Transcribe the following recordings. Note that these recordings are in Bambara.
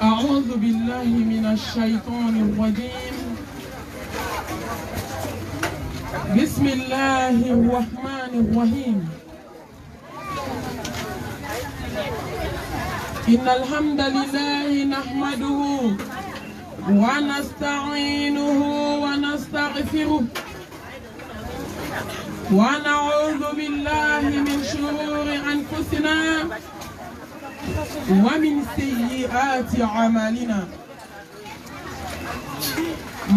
أعوذ بالله من الشيطان الرجيم. بسم الله الرحمن الرحيم. إن الحمد لله نحمده ونستعينه ونستغفره ونعوذ بالله من شرور أنفسنا ومن سيئات أعمالنا.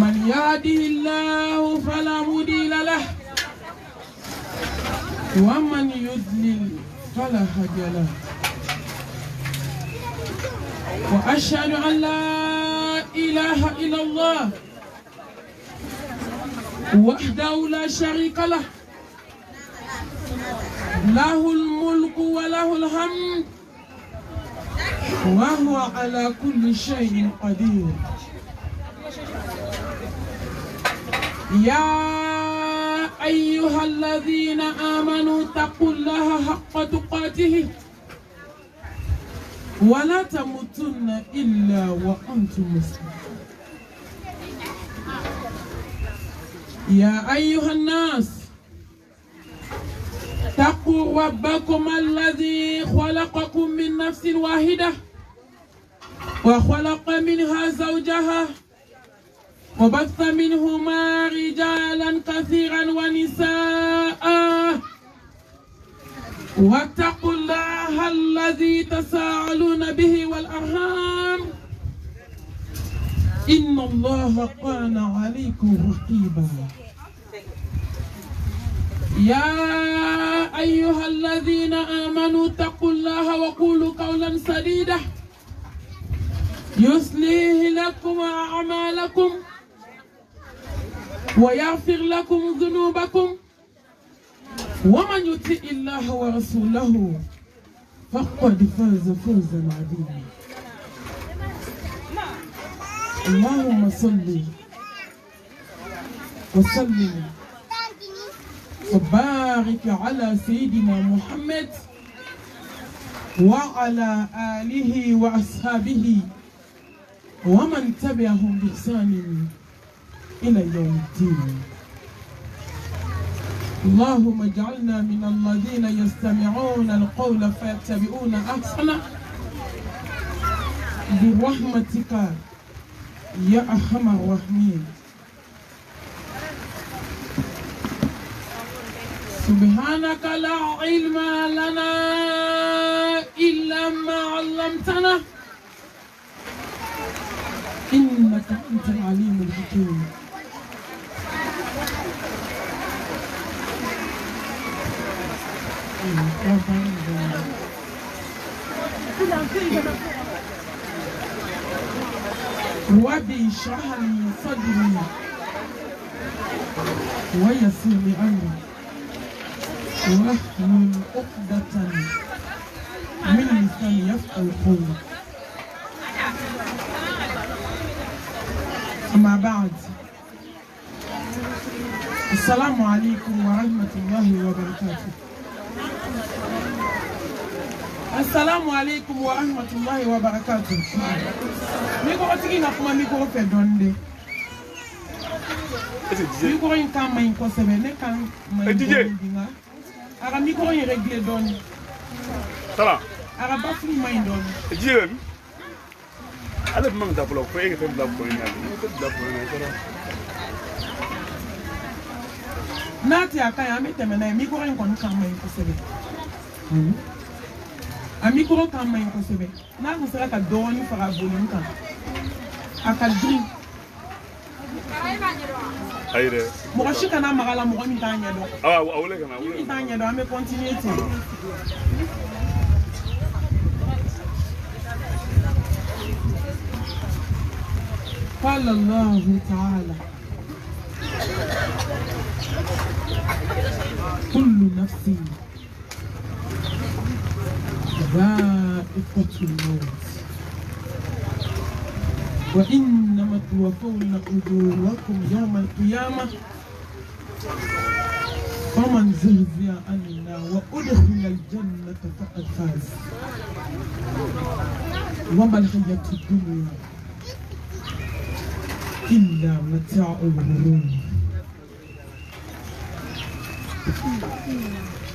من يهده الله فلا مضل له ومن يضلل فلا هادي له. وأشهد أن لا إله إلا الله وحده لا شريك له، له الملك وله الحمد وهو على كل شيء قدير. يا أيها الذين آمنوا اتقوا الله حق تقاته ولا تموتن إلا وأنتم مسلمون. يا أيها الناس اتقوا ربكم الذي خلقكم من نفس واحدة وخلق منها زوجها وبث منهما رجالا كثيرا ونساء واتقوا الله الذي تساءلون به والأرحام إن الله كان عليكم رقيبا. يا أيها الذين آمنوا اتقوا الله وقولوا قولا سديدا يصلح لكم أعمالكم ويغفر لكم ذنوبكم ومن يطع الله ورسوله فقد فاز فوزا عظيما. اللهم صل وسلم وبارك على سيدنا محمد وعلى آله وأصحابه ومن تبعهم بإحسان إلى يوم الدين. اللهم اجعلنا من الذين يستمعون القول فيتبعون أحسنه برحمتك يا أرحم الراحمين. سبحانك لا علم لنا إلا ما علمتنا إنك أنت العليم الحكيم. ربي اشرح لي صدري ويسر لي أمري واحلل عقدة من لساني يفقهوا قولي. أما بعد، السلام عليكم ورحمة الله وبركاته. السلام عليكم ورحمة الله وبركاته. Miko otiki na kuma miko fe donde. Miko in kan mai ko sebe ne kan mai dinga. Ara miko in régler don. Sala. Ara ba fli mai don. Jiren. Ala mang da block ko e fe block ko ina. Ko da ko ina ko. Nati akai amete mena miko in kon kan mai ko sebe. A micro kan mai ko sebe. Na ko sera ka doni fara volume kan. Akal drink. Aire. Mo shi kana magala mo mi tanya do. Ah, awole kana awole. Mi tanya do ame continue te. قال الله تعالى كل نفس ذائقة الموت وإنما توفون أجوركم يوم القيامة فمن زهزه عن النار وأدخل الجنة فقد فاز وما الحياة الدنيا إلا متاع الغرور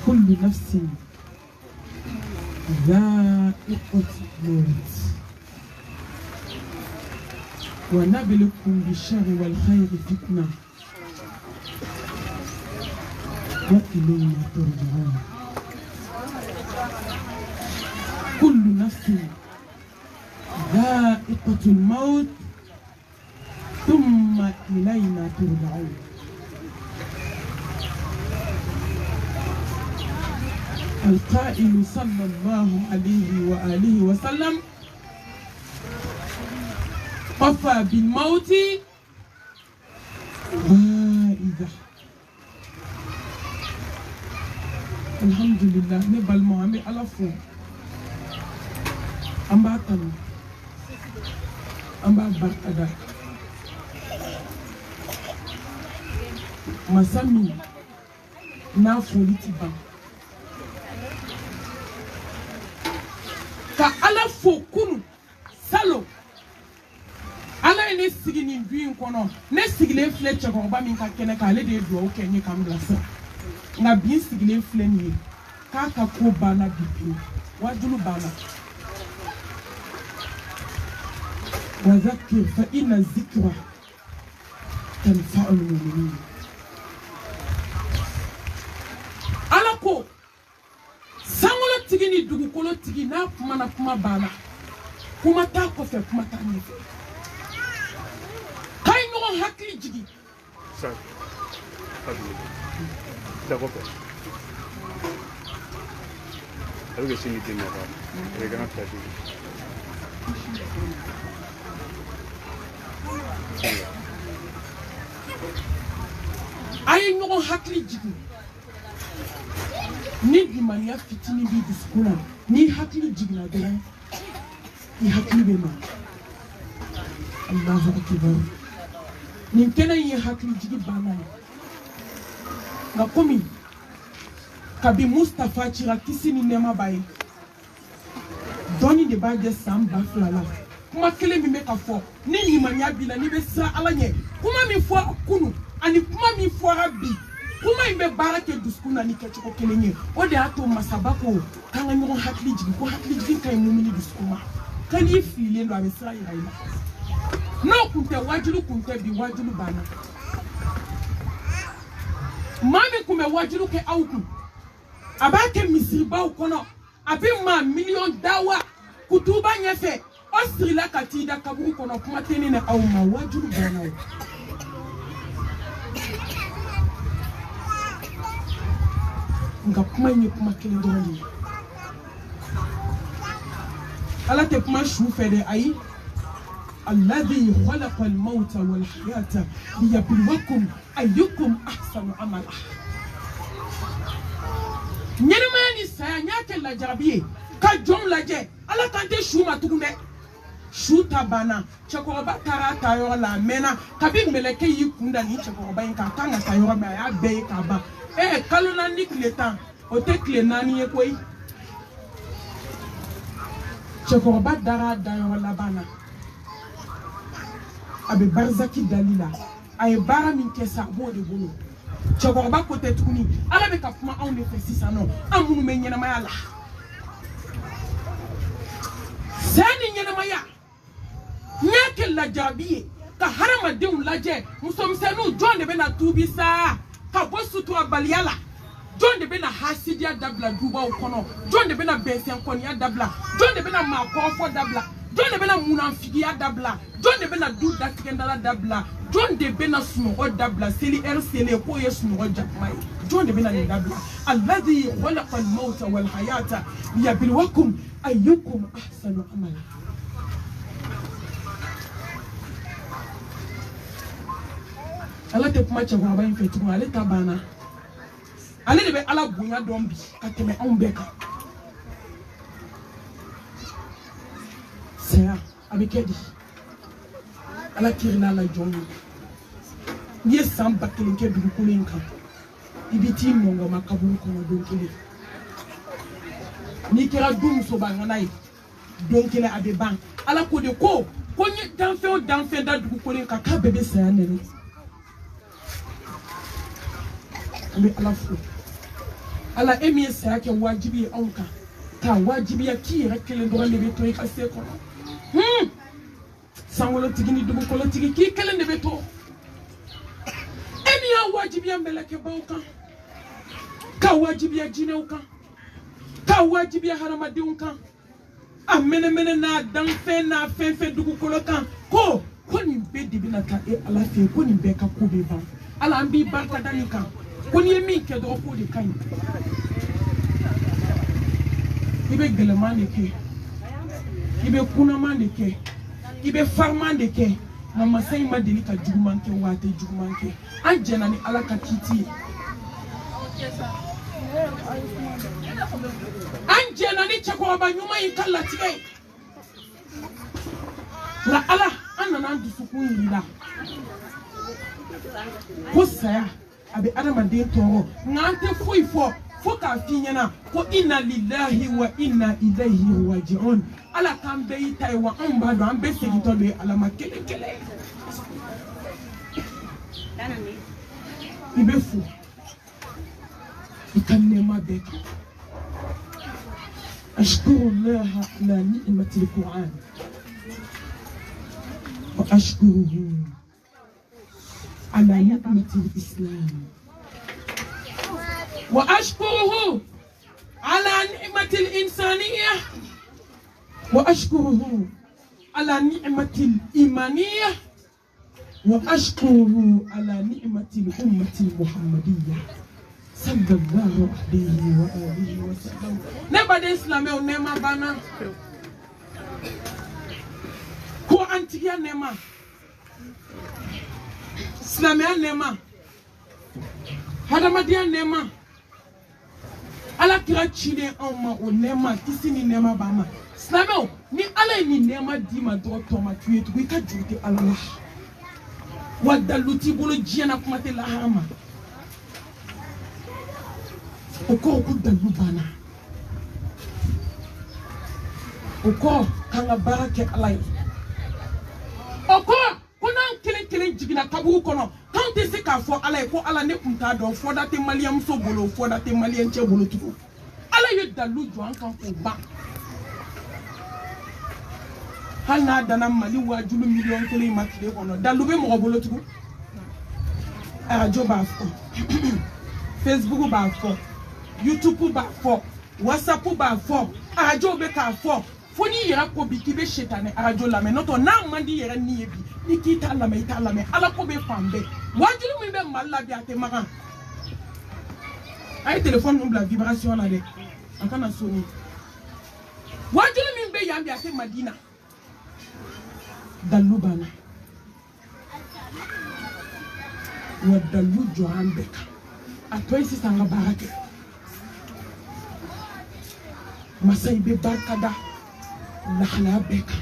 كل نفس ذائقة الموت ونبلوكم بالشر والخير فتنة وإلينا ترجعون كل نفس ذائقة الموت ثم إلينا ترجعون القائل صلى الله عليه وآله وسلم قفى بالموت وإذا الحمد لله نبال محمد على فون أمبا تانو أمبا بركدا مسامي نافولي تبا ka ala fo kunu salo ala ne sigi ni duin kono ne sigile fle cheko ba min ka kene ka le de do kenye kam blasa na bin sigile fle ni ka ko bana bibi wajulu bana wa zakir fa inna zikra tanfa'u al-mu'minin ala ko sangolo tigi ni dugukolo tigi na kuma na kuma bana kuma ta kofe kuma ta nefe kai no hakli jigi sa da kofe algo singi dinna ba regana tadi ay no hakli jigi ni dimania fitini bi diskuna ni hakili jigna dara ni hakili be ma Allahu akbar ni kena yi hakili jigi bana na komi kabi Mustafa chira kisini nema baye doni de baje samba flala kuma kele mi meka fo ni limania bila ni be sa alanye kuma mi fo kunu ani kuma mi fo rabbi kuma imbe barake duskuna ni kechoko kelenye ode ato masabako kanga nyo hakli jigi ko hakli jigi kay mumini duskuma kan yifile ndo amesra iraila no kunte wajulu kunte bi wajulu bana mami kume wajulu ke auku abake misiba ukono abi ma million dawa kutuba nyefe osrila katida kaburu kono kuma tenene au ma wajulu bana nga kuma ni kuma kelen doni ala te kuma shu fede ayi alladhi khalaqa al-mauta wal hayata liyabluwakum ayyukum ahsanu amala nyene saya nyake la jarabiye ka jom laje ala kante shu matukunde shu tabana chakoroba tarata yo la mena kabi meleke yikunda ni chakoroba inka kanga tayo ba ya be kaba kalona ni kletan o te klenani ekoi chekoroba dara dayo labana abe barzaki dalila ay bara min kesa bo de bolo chekoroba kote tukuni ala be kapuma on ne fait ça non amunu me nyena maya la sani nyena maya nyake la jabiye ka harama de un laje musomsenu jonde be na tubisa ka bosutu abaliala jonde be na hasidia dabla duba ukono jonde be na bensen konya dabla jonde be na makofo dabla jonde be na munafiki dabla jonde be na du datikendala dabla jonde be na suno dabla seli RCL ko yesuno japmai jonde be na dabla alladhi khalaqa al-mauta wal hayata liyabluwakum ayyukum ahsanu amala ala te kuma chagwa ba infetu ale tabana ale de be ala bunya dombi kateme on beka sea abikedi ala kirina la joni ni samba kelinke du kulinka ibiti mongo makabulu kono donkele ni kera dum so ba ngana yi donkele abe ban ala ko de ko ni danfe da dugu ko ka ka bebe sa ne ni ami ala fu ala emi sa ke wajibi onka ka wajibi ya ki rekele do ne be to ka se ko sangolo tigini dugu ko tigi ki kele ne be to emi ya wajibi ya meleke bauka ka wajibi ya jineuka ka wajibi ya haramadiunka amene na danfe na fefe dugu kolokan ko ni be dibina ka e ala fe ko ni be ka ko be ban ala ambi barka danika ko ni mi ke do ko de kan ibe gelema de ke ibe kunama de ke ibe farma de ke mama sai madini ka juguman ke wate juguman ke an jena ni ala ka titi Anjena ni chako ba nyuma yikalla tige la ala anana ndusuku yila ko saya abi adama de toro ngante fo ka finyana ko inna lillahi wa inna ilayhi raji'un ala kan be itai wa amba do ambe segito be ala makele ibefu ikanema beka أشكر الله على نعمة القرآن وأشكره على نعمة الإسلام وأشكره على نعمة الإنسانية وأشكره على نعمة الإيمانية وأشكره على نعمة الأمة المحمدية صلى الله عليه وآله وسلم. Never the Islam o nema bana. Ko antiya nema. Islamia nema. Hadamadia nema. Ala kira chine oma o nema kisi ni nema bana. Islamia ni ala ni nema di ma do to ma tuye tu ka jute Allah. Wadaluti bolo jiana kumate la hama. Oko dalu bana oko kanga barake alay oko kona kelen jigina kaburu kono kante se ka fo alay ko ala ne kunta do fo date maliyam so bolo fo date malien che bolo tuko ala yo dalu jo an kan ko ba hana dana mali wajulu million kele makile kono dalu be mo bolo tuko radio ba fo Facebook ba fo YouTube ba fo WhatsApp ba fo radio be ka fo foni yera ko bi ki be shetane radio la me noto na mandi yera ni ebi ni ki ta la me ala ko be fambe wajulu mi be malla bi ate magan ay téléphone number la vibration la de akana soni wajulu mi be yambi ate Madina dalu bana wa dalu jo ambeka atoy si sanga barake masai be barkada la hala beka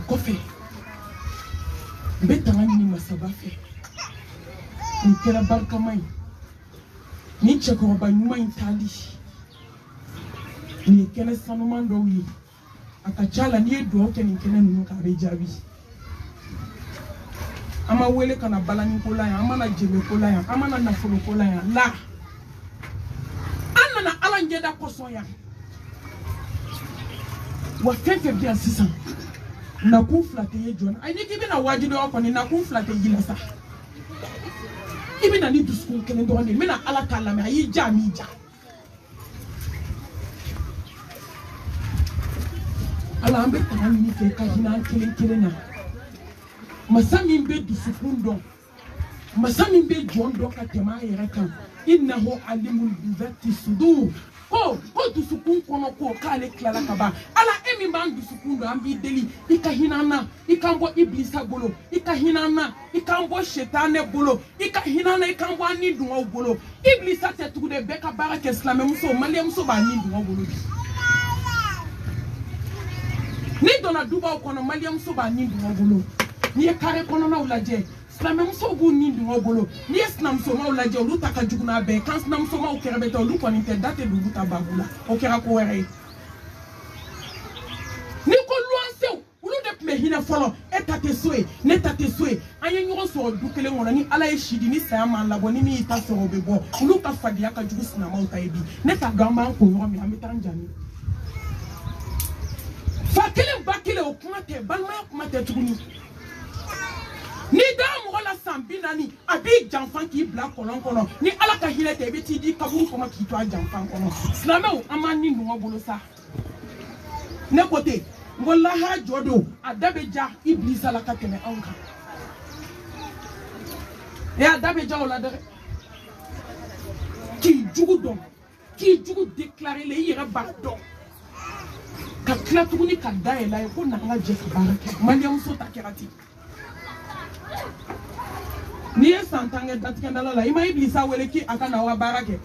kofe betanga ni masabafe ni kera barka mai ni cheko ba nyuma intali ni kena sanuman do wi akachala ni do ke ni kena nu ka rejabi ama wele kana balani ko la ya ama na jebe ko la ya ama na nafolo ko la ya la anana ala njeda ko so ya wa fefe bia sisa na ku flate ye jona ai ni kibi na wajibi ko ni na ku flate gila sa ibi na ni dusu kene do ni me na ala kala me ayi ja mi ja ala ambe tan ni ke ka hina kele na masami be dusukundo masami be jondo ka tema yereka innahu alimul bizati sudur ko dusukun kono ko kale klala kaba ala emi ban dusukundo ambi deli ikahinana ikambo iblisa bolo ikahinana ikambo shetane bolo ikahinana ikambo ani dunwa bolo iblisa te tude beka baraka islam muso mali muso ba ni dunwa bolo ni dona duba kono mali muso ba ni dunwa bolo ni kare kono na ulaje Silamɛmuso b'u ni dun aw bolo n'i ye sinamusomaw lajɛ olu ta ka jugu n'a bɛɛ kan sinamusomaw kɛrɛfɛ olu kɔni tɛ da tɛ dugu ta babu la o kɛra ko wɛrɛ ye n'i ko luwansew olu de tun bɛ hinɛ fɔlɔ e ta tɛ so ye ne ta tɛ so ye an ye ɲɔgɔn sɔrɔ du kelen kɔnɔ ni ala ye sidi ni saya m'an labɔ ni min y'i ta sɔrɔ o bɛ bɔ olu ka fadenya ka jugu sinamaw ta ye bi ne t'a dɔn an b'an ko yɔrɔ min an bɛ taa an jani fa kelen ba kelen o kuma tɛ balimaya kuma tɛ tuguni ni dara mɔgɔ la san 40 a b'i janfan k'i bila kɔlɔn kɔnɔ ni ala ka hinɛ tɛ i bɛ t'i di kaburu kɔnɔ k'i to a janfan kɔnɔ silamɛw an b'an ni ɲɔgɔn bolo sa ne ko ten n ko lahara jɔ don a da bɛ ja ibilisa la ka tɛmɛ anw kan a da bɛ ja o la dɛ k'i jugu dɔn k'i jugu déclarer le i yɛrɛ b'a dɔn ka tila tuguni ka da yɛlɛ ye ko n'an ka jɛ ka baara kɛ maliyɛnmuso ta kɛra ten n'i ye san 10 kɛ datigɛdala la i ma ibilisa wele k'i a ka na aw ka baara kɛ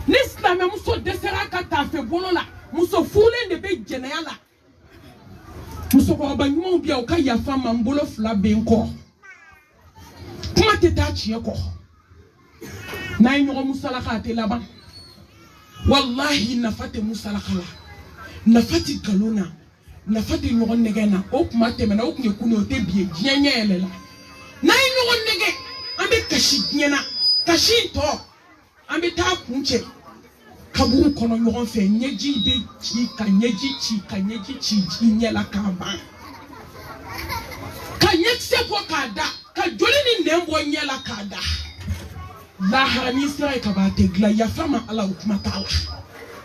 ni silamɛmuso dɛsɛra ka taafe bolo la muso furulen de bɛ jɛnɛya la musokɔrɔba ɲumanw bɛ yan u ka yafa ma n bolo 2 bɛ n kɔ kuma tɛ taa tiɲɛ kɔ n'a ye ɲɔgɔn musalaka a tɛ laban wallahi nafa tɛ musalaka la nafa tɛ nkalon na nafa tɛ ɲɔgɔn nɛgɛ na o kuma tɛmɛna o tun ye kunu o tɛ bi ye diɲɛ ɲɛ yɛlɛ la n'a ye ɲɔgɔn nɛgɛ an bɛ kasi diɲɛ na kasi tɔ an bɛ taa kun cɛ kaburu kɔnɔ ɲɔgɔn fɛ ɲɛji bɛ ci ka ɲɛji ci ka ɲɛji ci i ɲɛ la k'a ban ka ɲɛkisɛ bɔ k'a da ka joli ni nɛn bɔ ɲɛ la k'a da lahara n'i sera ye ka ban a tɛ dilan yafa ma ala o kuma t'a la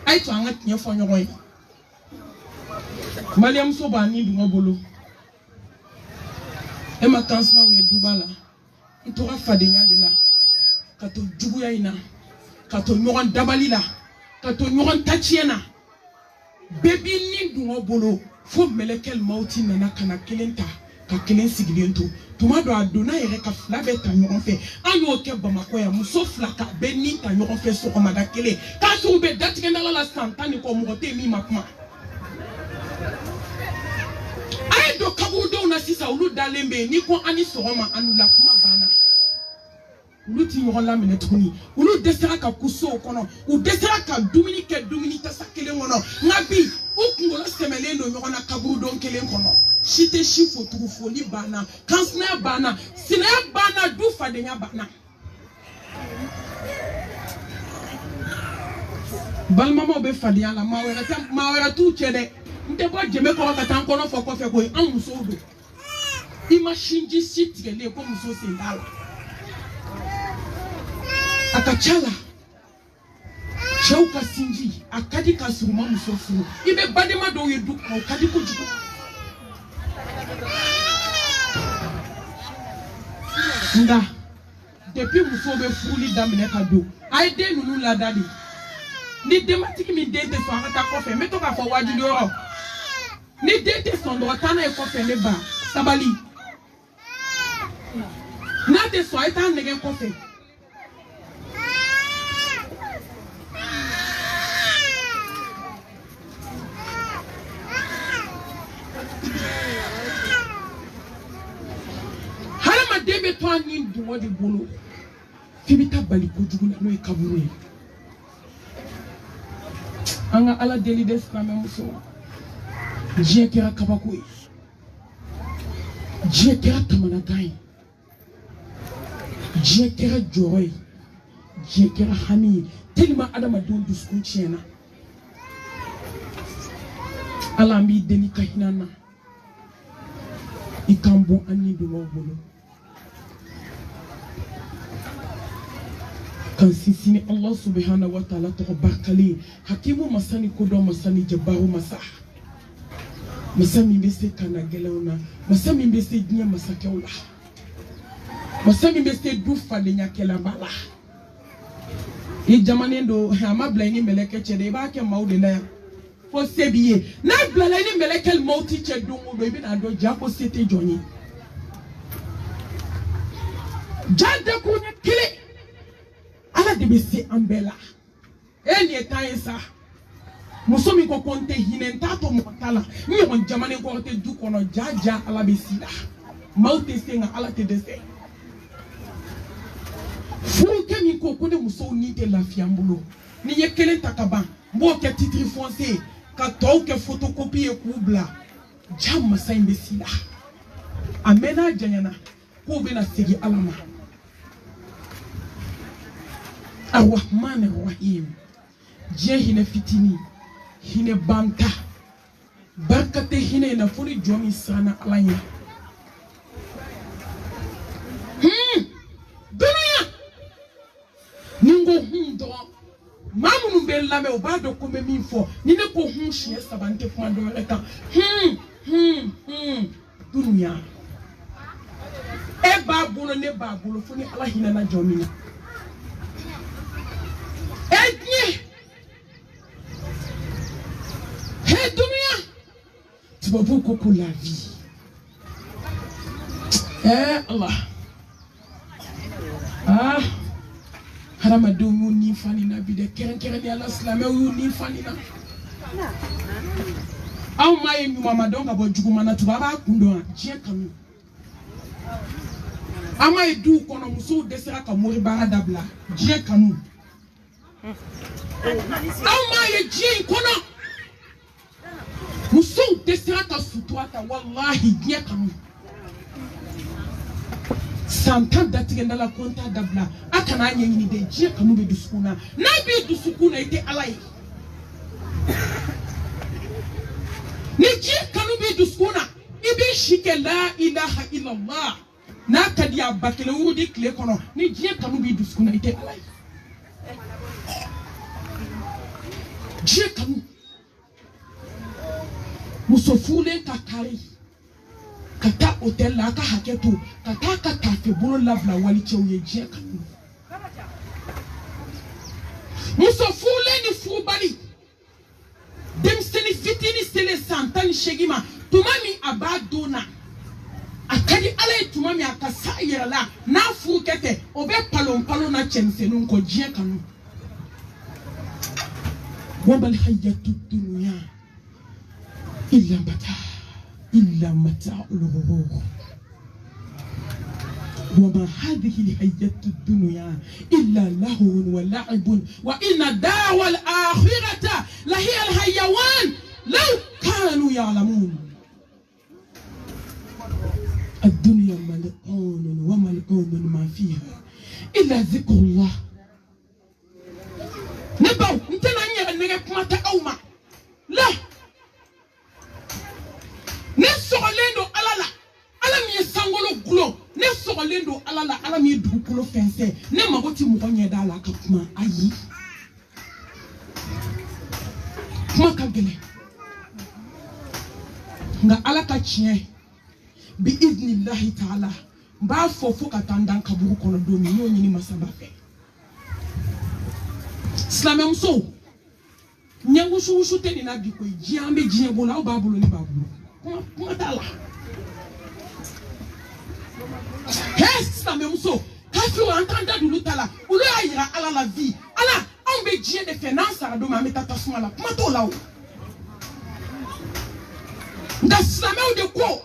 a ye to an ka tiɲɛ fɔ ɲɔgɔn ye maliyɛnmuso b'a ni dun bolo e ma kansinaw ye duba la n tora fadenya de la ka to juguya in na ka to ɲɔgɔn dabali la ka to ɲɔgɔn taciyɛ na bɛɛ b'i ni dun bolo fo mɛlɛkɛl mawuti nana ka na kelen ta ka kelen sigilen to tuma dɔ a donna yɛrɛ ka 2 bɛɛ ta ɲɔgɔn fɛ an y'o kɛ bamakɔ yan muso 2 ka bɛɛ ni ta ɲɔgɔn fɛ sɔgɔmada kelen k'a sɔrɔ u bɛ datigɛdala la san 10 ni kɔ mɔgɔ tɛ min ma kuma a ye don kaburudenw na sisan olu dalen bɛ yen n'i ko an ni sɔgɔma an n'u la kuma banna olu ti ɲɔgɔn laminɛ tuguni olu dɛsɛra ka ku sow kɔnɔ u dɛsɛra ka dumuni kɛ dumuni tasa kelen kɔnɔ nka bi u kunkolo sɛmɛlen don ɲɔgɔn na kaburudon kelen kɔnɔ si tɛ si fotugu foli banna kansinaya banna sinaya banna du fadenya banna balimamaw bɛ fadenya la maa wɛrɛ t'u cɛ dɛ n tɛ bɔ jɛmɛ kɔrɔ ka taa n kɔnɔ fɔ kɔfɛ koyi an musow don i ma sinji si tigɛlen ko muso sen t'a la a ka ca la cɛw ka sinji a ka di ka suruma muso furu i bɛ badema dɔw ye du kɔnɔ o ka di kojugu nka depuis muso bɛ furuli daminɛ ka don a ye den ninnu lada de ni denbatigi min den tɛ sɔn a ka taa kɔfɛ n bɛ to k'a fɔ wajuli yɔrɔ ni den tɛ sɔn dɔrɔn taa n'a ye kɔfɛ ne ba sabali n'a tɛ sɔn a ye taa nɛgɛ kɔfɛ hadamaden bɛ to a ni dungɔ de bolo k'i bɛ taa bali kojugu la n'o ye kaburu ye an ka ala deli de silamɛmuso diɲɛ kɛra kabako ye diɲɛ kɛra kamanagan ye diɲɛ kɛra jɔrɔ ye diɲɛ kɛra hami ye tellement adamadenw dusukun tiɲɛna ala an b'i deli ka hinɛ an na i k'an bɔ an ni dungɔw bolo kan sinsin Allah subhanahu wa ta'ala tɔgɔ barikalen hakimu masa ni kodɔn masa ni jabaru masa masa min bɛ se kana gɛlɛnw na masa min bɛ se diɲɛ masakɛw la masa min bɛ se du fadenyakɛlaba la i jamanen don a ma bila i ni mɛlɛkɛ cɛ dɛ i b'a kɛ maaw de la yan fo se b'i ye n'a bilala i ni mɛlɛkɛ maaw ti cɛ don o don i bɛna dɔn ja ko se tɛ jɔn ye ja dekun ye kelen ala de bɛ se an bɛɛ la e nin ye tan ye sa muso min ko n tɛ hinɛ n t'a to mɔgɔ ta la n ɲɔgɔn jamanen kɔrɔ tɛ du kɔnɔ ja ala bɛ si la maute senga ala te dese furu ke min ko ne muso ni te lafiya mbolo ni ye kelen takaba mbo ke titre foncé ka to ke photocopie ku bla jam masa imbesila amena janyana ko be na sigi alama Ar-Rahman Ar-Rahim je hine fitini hine banta barkate hine na furi jomi sana alanya dunia ningo hundo mamu mbela me obado kome minfo nine ko hun shie sabante fo ando reta dunia e babulo ne babulo funi ala hina na jomina Ednie Hey dunia tu vas beaucoup pour la vie Allah harama do ni fani na bi de keren ni Allah islam ni fani na aw mai mi mama donga bo juguma na tubaba kundo je kanu ama edu kono muso desera ka mori bara dabla je kanu aw mai je kono muso desera ka sutuata wallahi je kanu santan datigenda la konta dabla akana nyini de je kanu be dusukuna na be dusukuna ite alai ni je kanu be dusukuna ibe shike la ilaha illallah na kadia bakele wudi kle kono ni je kanu be dusukuna ite alai je kanu musofule kakari kata hotel la ka haketu kata ka cafe bolo lavla wali cheuye je kanu musofule ni fubali dem seni fitini sele santan shegima tumami abadona akadi ala tumami akasa yerala na fukete obe palon na chensenu ko je kanu wabal hayatu dunya إلا متاع الغرور وما هذه الحياة الدنيا إلا لهو ولعب وإن دار الآخرة لهي الحيوان لو كانوا يعلمون الدنيا ملعون وملعون ما فيها إلا ذكر الله نبو نتنا نيجي ما تأوما لا ne sogolendo alala alami sangolo glo ne sogolendo alala alami dukulo fense ne magoti mugonye dala ka kuma ayi kuma kagele nga alaka chie bi idnillahi ta'ala ba fofo katandan kaburu kono domi nyoni ni masaba fe slamem so nyangu shu te ni na biko jiambe jiebo la babulo ni babulo kuma dala yes ça même so quand tu entends dulu tala ulu ayira ala la vie ala on be die de finance ara do ma metata suma la kuma to lawo nda same o de ko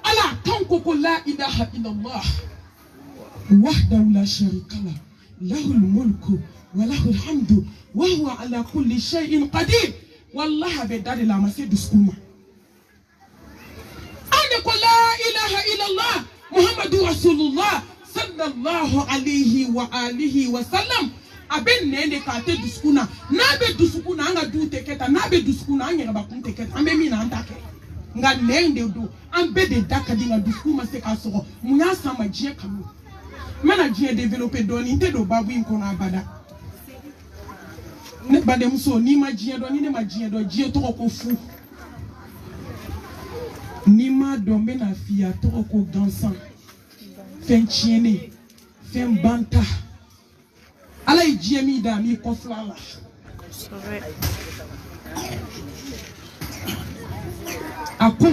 ala tanko ko la ilaha illallah wahdahu la sharika la lahul mulku wa lahul hamdu wa huwa ala kulli shay'in qadir wallahi be dadi la ma se duskuma لا إله إلا الله محمد رسول الله صلى الله عليه وآله وسلم أبن نene kate duskuna nabe duskuna anga du teketa nabe duskuna anga bakun teketa ambe mina antake nga nende do ambe de dakadi nga duskuma se kasoro munya sama je kanu mana je développer doni nte do babu inko na bada ne bade muso ni ma je do ni ne ma je do je to ko fu Nima dombe na fia toko dansan fen chiene fen banta ala ijiemi da mi koflala ako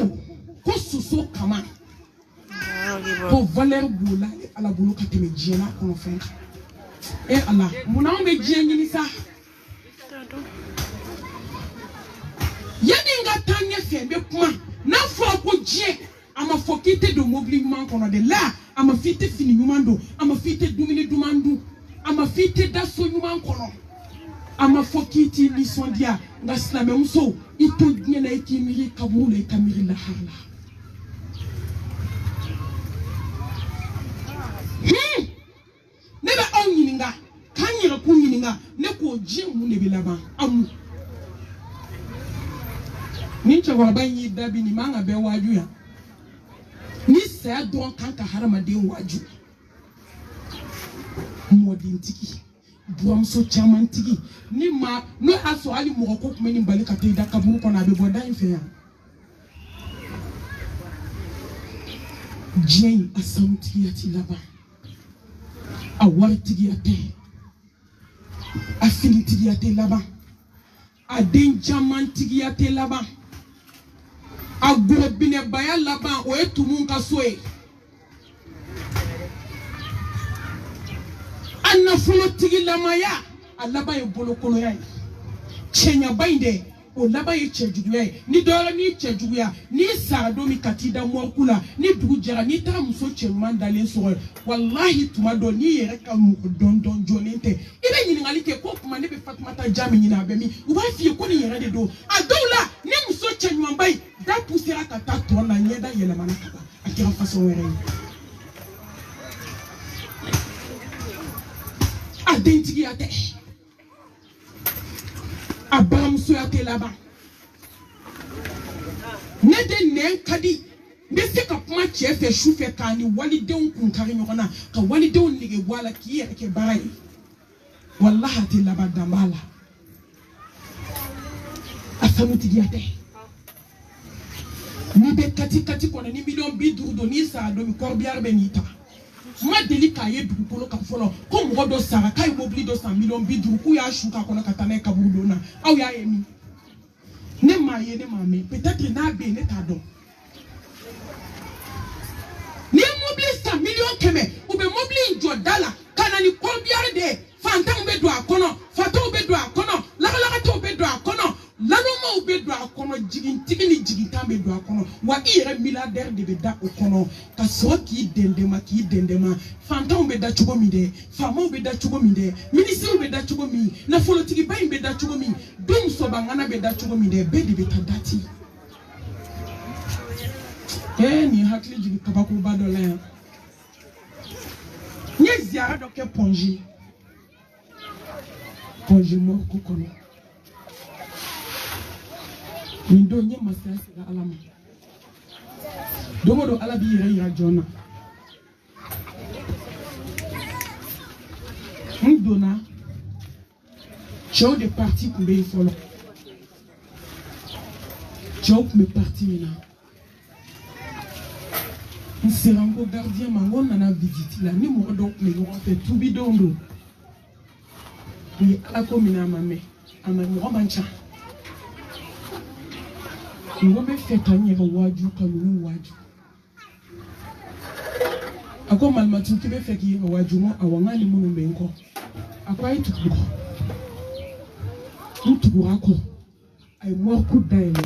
ko suso kama ko valeur bula ala bulu kateme jiena kono fen e ala munaombe jieni ni sa yadi nga tanye fe be kuma na fo ko je ama fokite do mobile man kono de la ama fite fini nyumando ama fite dumini dumandu ama fite da so nyuman kono ama fokiti ni sondia nga slame mso ito nyena ikimiri kamule kamiri la harla neba onyininga kanyira kunyininga neko jimu ne bilaba amu nincha wa banyi dabi ni manga be waju ya ni sa don kanka harama de waju modin tiki buam so chaman tiki ni ma no aso ali mo ko kuma ni bali ka te da kaburu ko na be boda infe ya jien asamti ya tilaba awartigi ate affinity ate laba aden jamantigi ate laba agobine baya laba o etumun kasoe anna fulo tigi lamaya alaba e bolokolo ya chenya bainde o laba ye chejuguya ni dora ni chejuguya ni sarado mi katida mwakula ni dugujara ni ta muso chemman dalen so wallahi tumado ni yere ka mu don jonente ibe nyini ngalike ko kuma ne be Fatmata jami nyina be mi uba fie ko ni yere de do adola ni muso chenywan bai da pusera kata to na nyeda yele manaka akira faso were identity ate abam so ate laba nede nen kadi bese ka kuma chefe shufe kani walide un kari nyona ka walide un nige wala kiye ke barai wallahi ate laba damala afamu tidiate ni be kati kona ni million bidu do ni sa do mi korbiar benita ma delika ye dugu polo ka folo ko mo do sara kay mobili do 100 million bidu ku ya shuka kona katana ka budo na aw ya yemi ne ma ye ne ma me peut-être na be ne ta do ni mobili 100 million keme u be mobili jo dala kana ni korbiar de fantam be do akono fato be do akono la to be do akono lanoma ube do akono jigintigi ni jiginta be do akono wa ire milliardaire de be da akono ka so ki dendema fantam be da chugo mi de famo be da chugo mi de ministre be da chugo mi na folotigi bayin be da chugo mi dum so bangana be da chugo mi de be de be tadati ni hakli jigi kabako badola nye ziara do ke ponji mo ko kono Nindo nye masasi la alama. Domo do alabi yere ya jona. Ndona. Chou de parti kumbe ifolo. Chou me parti mina. Nserango gardien mango nana visite la ni mo do me yo fait tout bidondo. Ni alako mina mame. Ama mancha. Ngobe feta nyega waju kanunu waju ako malmatu kibe feki waju mo awangani munu menko ako ay tukuko ntuku ako ay morku daile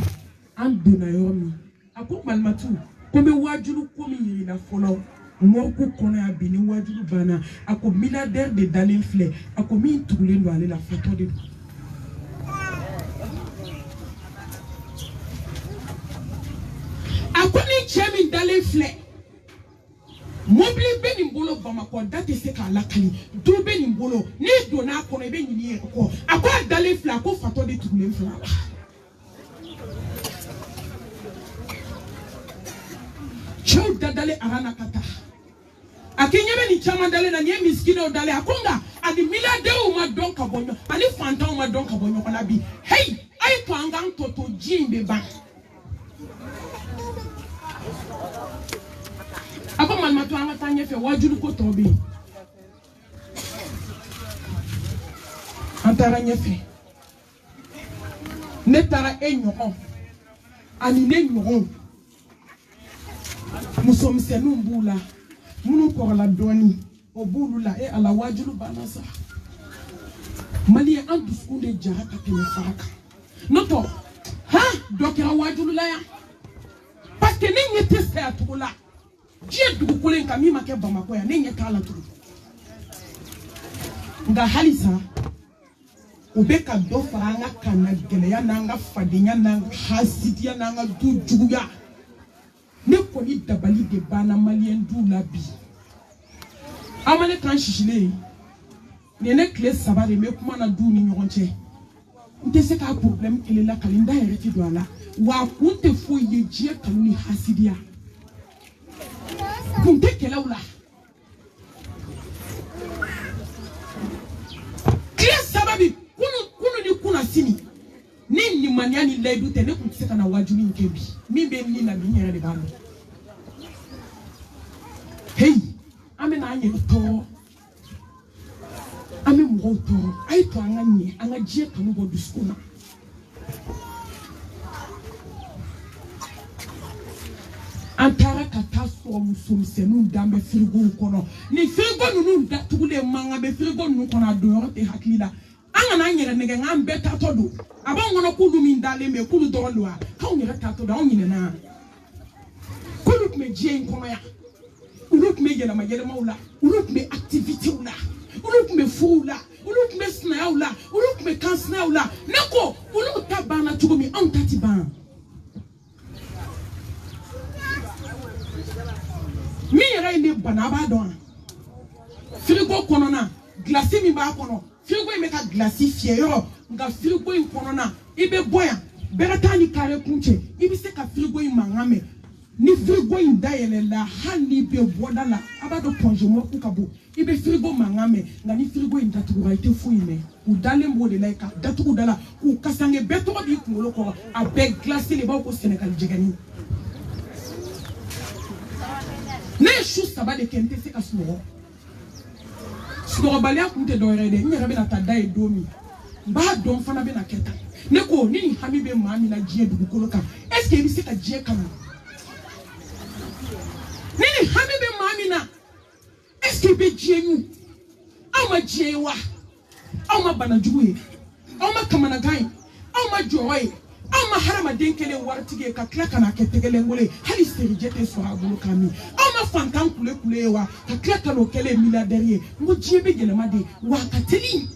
anduna yomi ako malmatu kombe waju ko mi yiri na folo morku kono ya bini waju bana ako milliardaire de Daniel Flay ako mi tukule ndo ale la photo de akoni chemi Daniel Flay mobile be ni mbolo Bamako date se ka lakali do be ni mbolo ni do na kono be ni e ko akwa Daniel Flay ko photo de tukule mfla chou dadale arana kata akinyebe ni chama dale na nye miskino dale akonga ani milade o ma don kabonyo ani fanta o ma don kabonyo kana bi hey ai to angang toto jimbe ba ako malmatu anga tanye fe wajulu ko tobi antara nyefe netara enyo ani nenyo musom senu mbula munu ko la doni obulu la e ala wajulu banasa mali andu skunde jaraka tele faraka noto ha dokera wajulu la ya parce parce que ne nyete sa atola die dugu kolen ka mi make Bamako ya ne nyeta la tugu nga halisa ubeka do faranga kana gele ya nanga fadinya nanga hasidia nanga du juguya ne ko ni dabali de bana malien du labi amane kan shishile ne ne kle sabare me kuma na du ni nyonche nte se ka problem ele la kalinda hereti do ala wa kunte fo ye jie kanuni hasidia kunte kela ula sababi kunu ni kuna sini ni maniani ledu te ne kun se kana wajuni nkebi mi be ni na bi nyere de balo hey ame na anye to ame mo to ai to anga jie kanu go duskuna antara kataso musum senu dambe frigo kono ni frigo nunu da tugule manga be frigo nunu kono do te hakila anga na nyere nege ngambe tatodo abangono kulu min dale me kulu dolwa ka nyere tatodo on nyine na kulu me jien kono ya uluk me yela ma yela maula uluk me activity ula uluk me fula uluk me sna ula uluk me kansna ula neko uluk tabana tugumi on tatiban mi yere ni banaba don frigo kono na glace mi ba kono frigo me ka glace fiero nga frigo in kono na ibe boya berata ni kare kunche ibi se ka frigo in mangame ni frigo in dayele la hani be boda la abado ponjemo ku kabo ibe frigo mangame nga ni frigo in datuga ite fuime udale mbode laika datugu dala ku kasange beto di kungolo ko abe glace le ba ko Senegal jegani ne shu sabade kente se ka suwo suwo balia kunte do rede nyere be na tada e domi ba don fana be na keta ne ko ni hami be mami na jie dugu koloka est-ce que bi se ka jie kanu ni hami be mami na est-ce que be jie nu ama jie wa ama bana juwe ama kamana gai ama joy ama harama denkele wartige ka klaka na ketegele ngole hali serijete so agulu kami ama fankan kule kule wa ka klaka lo kele milliardaire ngo jiebe gele made wa kateli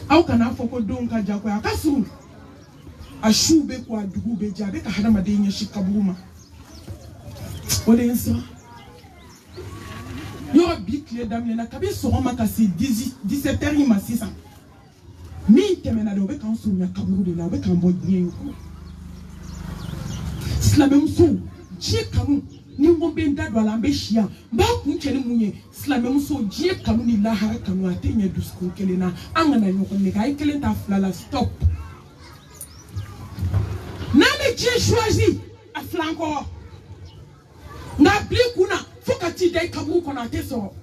au kana foko donka jako akasu ashube kwa dugube jabe ka harama denye shikabuma olensa yo bikle damle na kabe so roma ka si 17h ma 600 mi temena de obeka nsunya kaburu de la obeka mbodye yuko slamem so je kanu ni ngombe ndadwa la mbeshia ba kuncheni munye slamem so je kanu ni la hara kanu atenye dusko kelena angana nyoko ne kai kelenta flala stop na me je choisi a flanco na bli kuna fokati dai kaburu kona teso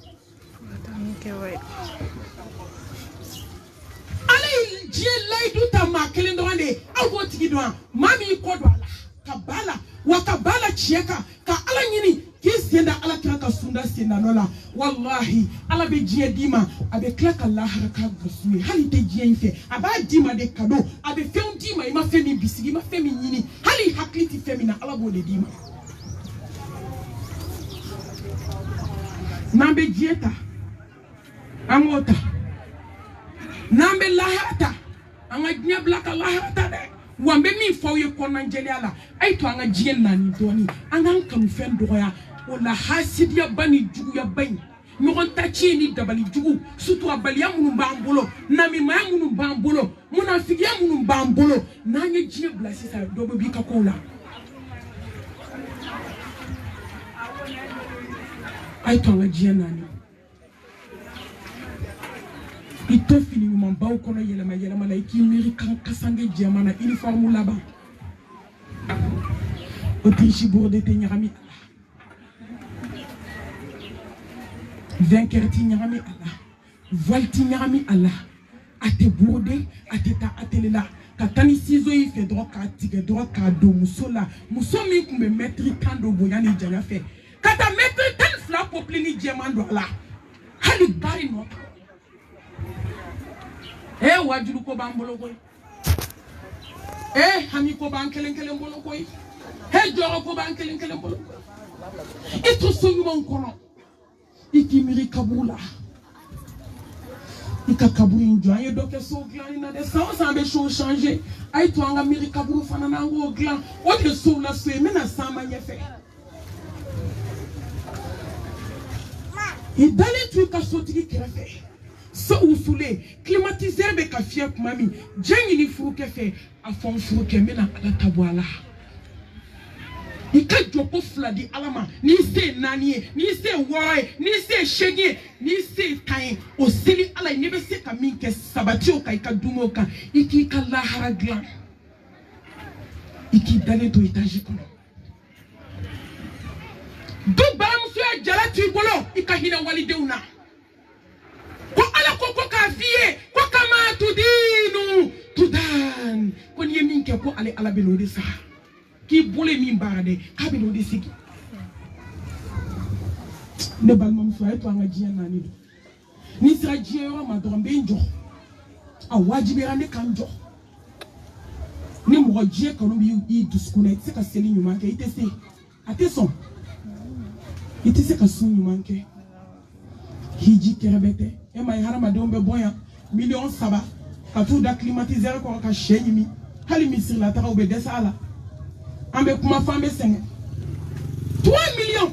ale je laidu ta makelen doande awo tigi doan mami ko do ala kabala wakabala chieka ka ala nyini kisenda ala kraka sunda senda nola wallahi ala be je dima abe klaka la haraka gusui hali te je infe aba dima de kado abe feun dima ima femi bisigi ma femi nyini hali hakliti femina ala bo de dima nambe jeta amota nambe lahata anga nya blaka lahata de wambe mi fawye konna njeliala ay to anga jien nani doni anga kam fen doya wala hasidiya bani jugu ya bani nyogon tachi ni dabali jugu sutu abali ya munu bambolo nami ma munu bambolo munafiki ya munu bambolo nanya jie blasi sa dobo bi kakola ay to anga jien nani ito fini mamba ko na yelama la ki american kasange jamana uniforme là-bas otishi borde te nyami 20 ti nyami ala volti nyami ala ate borde ate ta atelela katani sizo yi fe droit ka tige droit ka do musola musomi kumbe metri kando boyani jaya fe kata metri tan fla poplini jamando ala hali bari no wajuru ko bambolo ko Hani ko ban kelen bolo koy joro ko ban kelen bolo et to so yuma kono ikimiri kabula ika kaburi njo aye doke so glan na de ça be show changer ay to anga miri kaburu fana na ngo glan o de so la so me na sama nyefe et dans les trucs à sortir krefe so usule climatiseur be ka fiep mami jengi ni furu ke fe afon furu ke me na ala tabwala ika joko fladi alama ni se nani ni se wai ni se shege ni se tai o sili ala ni be se kamin ke sabati o kai ka dumo ka iki ka la haragla iki dale to itaji kono do baram so ya jala tu bolo ika hina walideuna ko ala ko ka vie ko kama tudinu tudan ko ni min ke ko ala belodi sa qui boule mi barade kabilo de sigi ne balmam so ay to nga jiya nani do ni sira jiya wa ma do mbe njo a wajibira ne kanjo ni mo jiya kanu bi yi duskune se ka seli nyuma ke itese ateson itese ka sun nyuma ke hiji kerebete e mai harama de ombe boya million saba ka tout da climatiser ko ka shenyimi hali misir la tara obe desala ambe kuma fambe senge 3 millions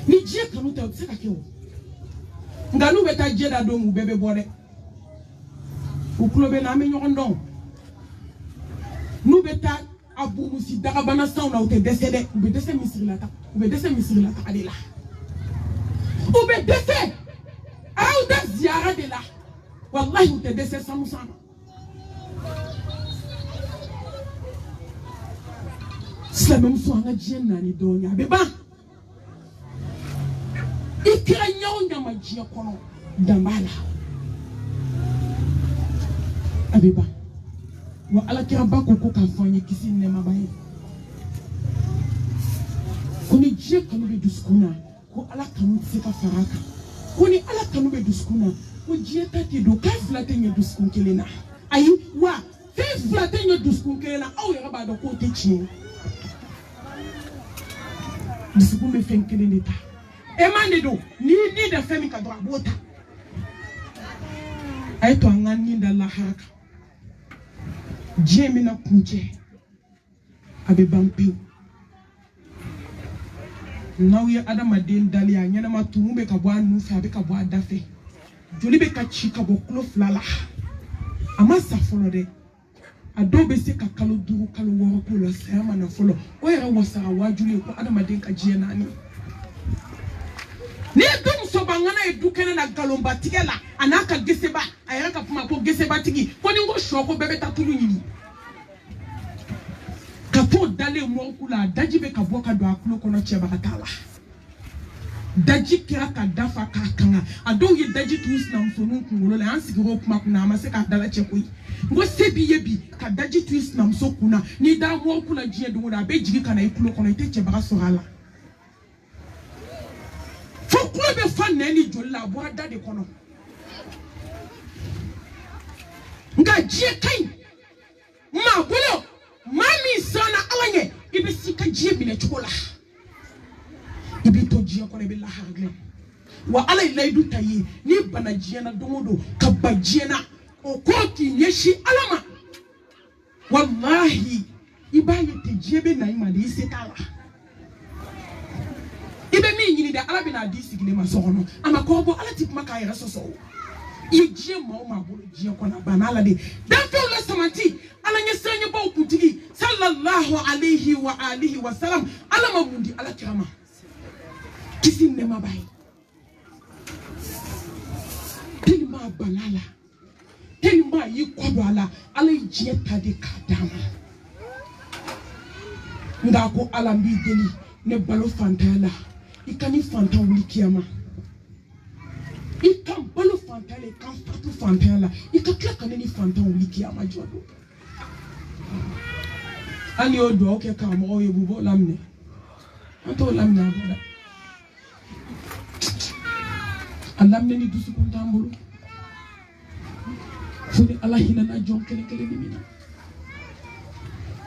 ni je kanu te se ka kewo nganu beta je da do mu bebe bode u klobe na me nyondon nu beta abu musi daga bana sauna o te décédé u be décé misir la ta u be décé misir la ta adela u be décé au da ziara de la wallahi u te décé samusana c'est même so nga jien nani donya beba ikira nyawo nyama jia kono dambala abeba wa ala kira bako ko ka fanye kisi ne mabaye kuni jia kanu be duskuna ko ala kanu se ka faraka kuni ala kanu be duskuna ko jia tati do ka flate nya duskun kelena ayi wa fe flate nya duskun kelena aw ya ba do ko te chi disiku me fenkele neta emande do ni da femi ka dra bota ay to ngani da la haka jemi na kunje abe bampi nawi adama den dalia nyana matumbe ka bwa nu fa be ka bwa dafe joli be ka chika bo klof lala amasa folo de adobe se ka kalo duru kalo woro ko lo sama na folo o yara wasara wajuli ko adama den ka jiye nani ne dum so bangana e dukene na galomba tigela anaka geseba ayara ka puma ko geseba tigi ko ni ngo shoko bebe tatulu nyini ka to dale mo kula daji be ka boka do akulo kono cheba katala daji kira ka dafa ka kanga ado ye daji twist na msonu kungolo le ansi go kuma kuna amase ka dala chekoi ngo sebi yebi ka daji twist na mso kuna ni da mo kula jiye do da be jigi kana ikulo kono ite cheba so hala fo kulo be fan na ni jolla bo da de kono nga jiye kai ma bolo mami sana alanye ibe sika jiye bile chokola ibi to jiya ko be la hargle wa ala ilaidu tayi ni bana jiya na domodo ka bajiya na o ko ki nyeshi alama wallahi ibaye te jiya be na ima de setala ibe mi nyini da ala be na disi gine masono ama ko bo ala tip maka ya soso i jiya ma bolo jiya ko na bana ala de da fe la samanti ala nyesanya ba ukutigi sallallahu alaihi wa alihi wa sallam ala mamundi ala kirama kisi ne mabai tilma balala tilma yi kodwala ala jiye tade kadama ndako ala mbi deli ne balo fantala ikani fanta wuli kiyama ikan balo fantala kan fatu fantala ikakla kaneni fanta wuli kiyama jodo ali odo oke ka mo yebubo lamne anto lamne abada alam ne ni dusu kuntambulu funi Allah hina na jon kele ni mina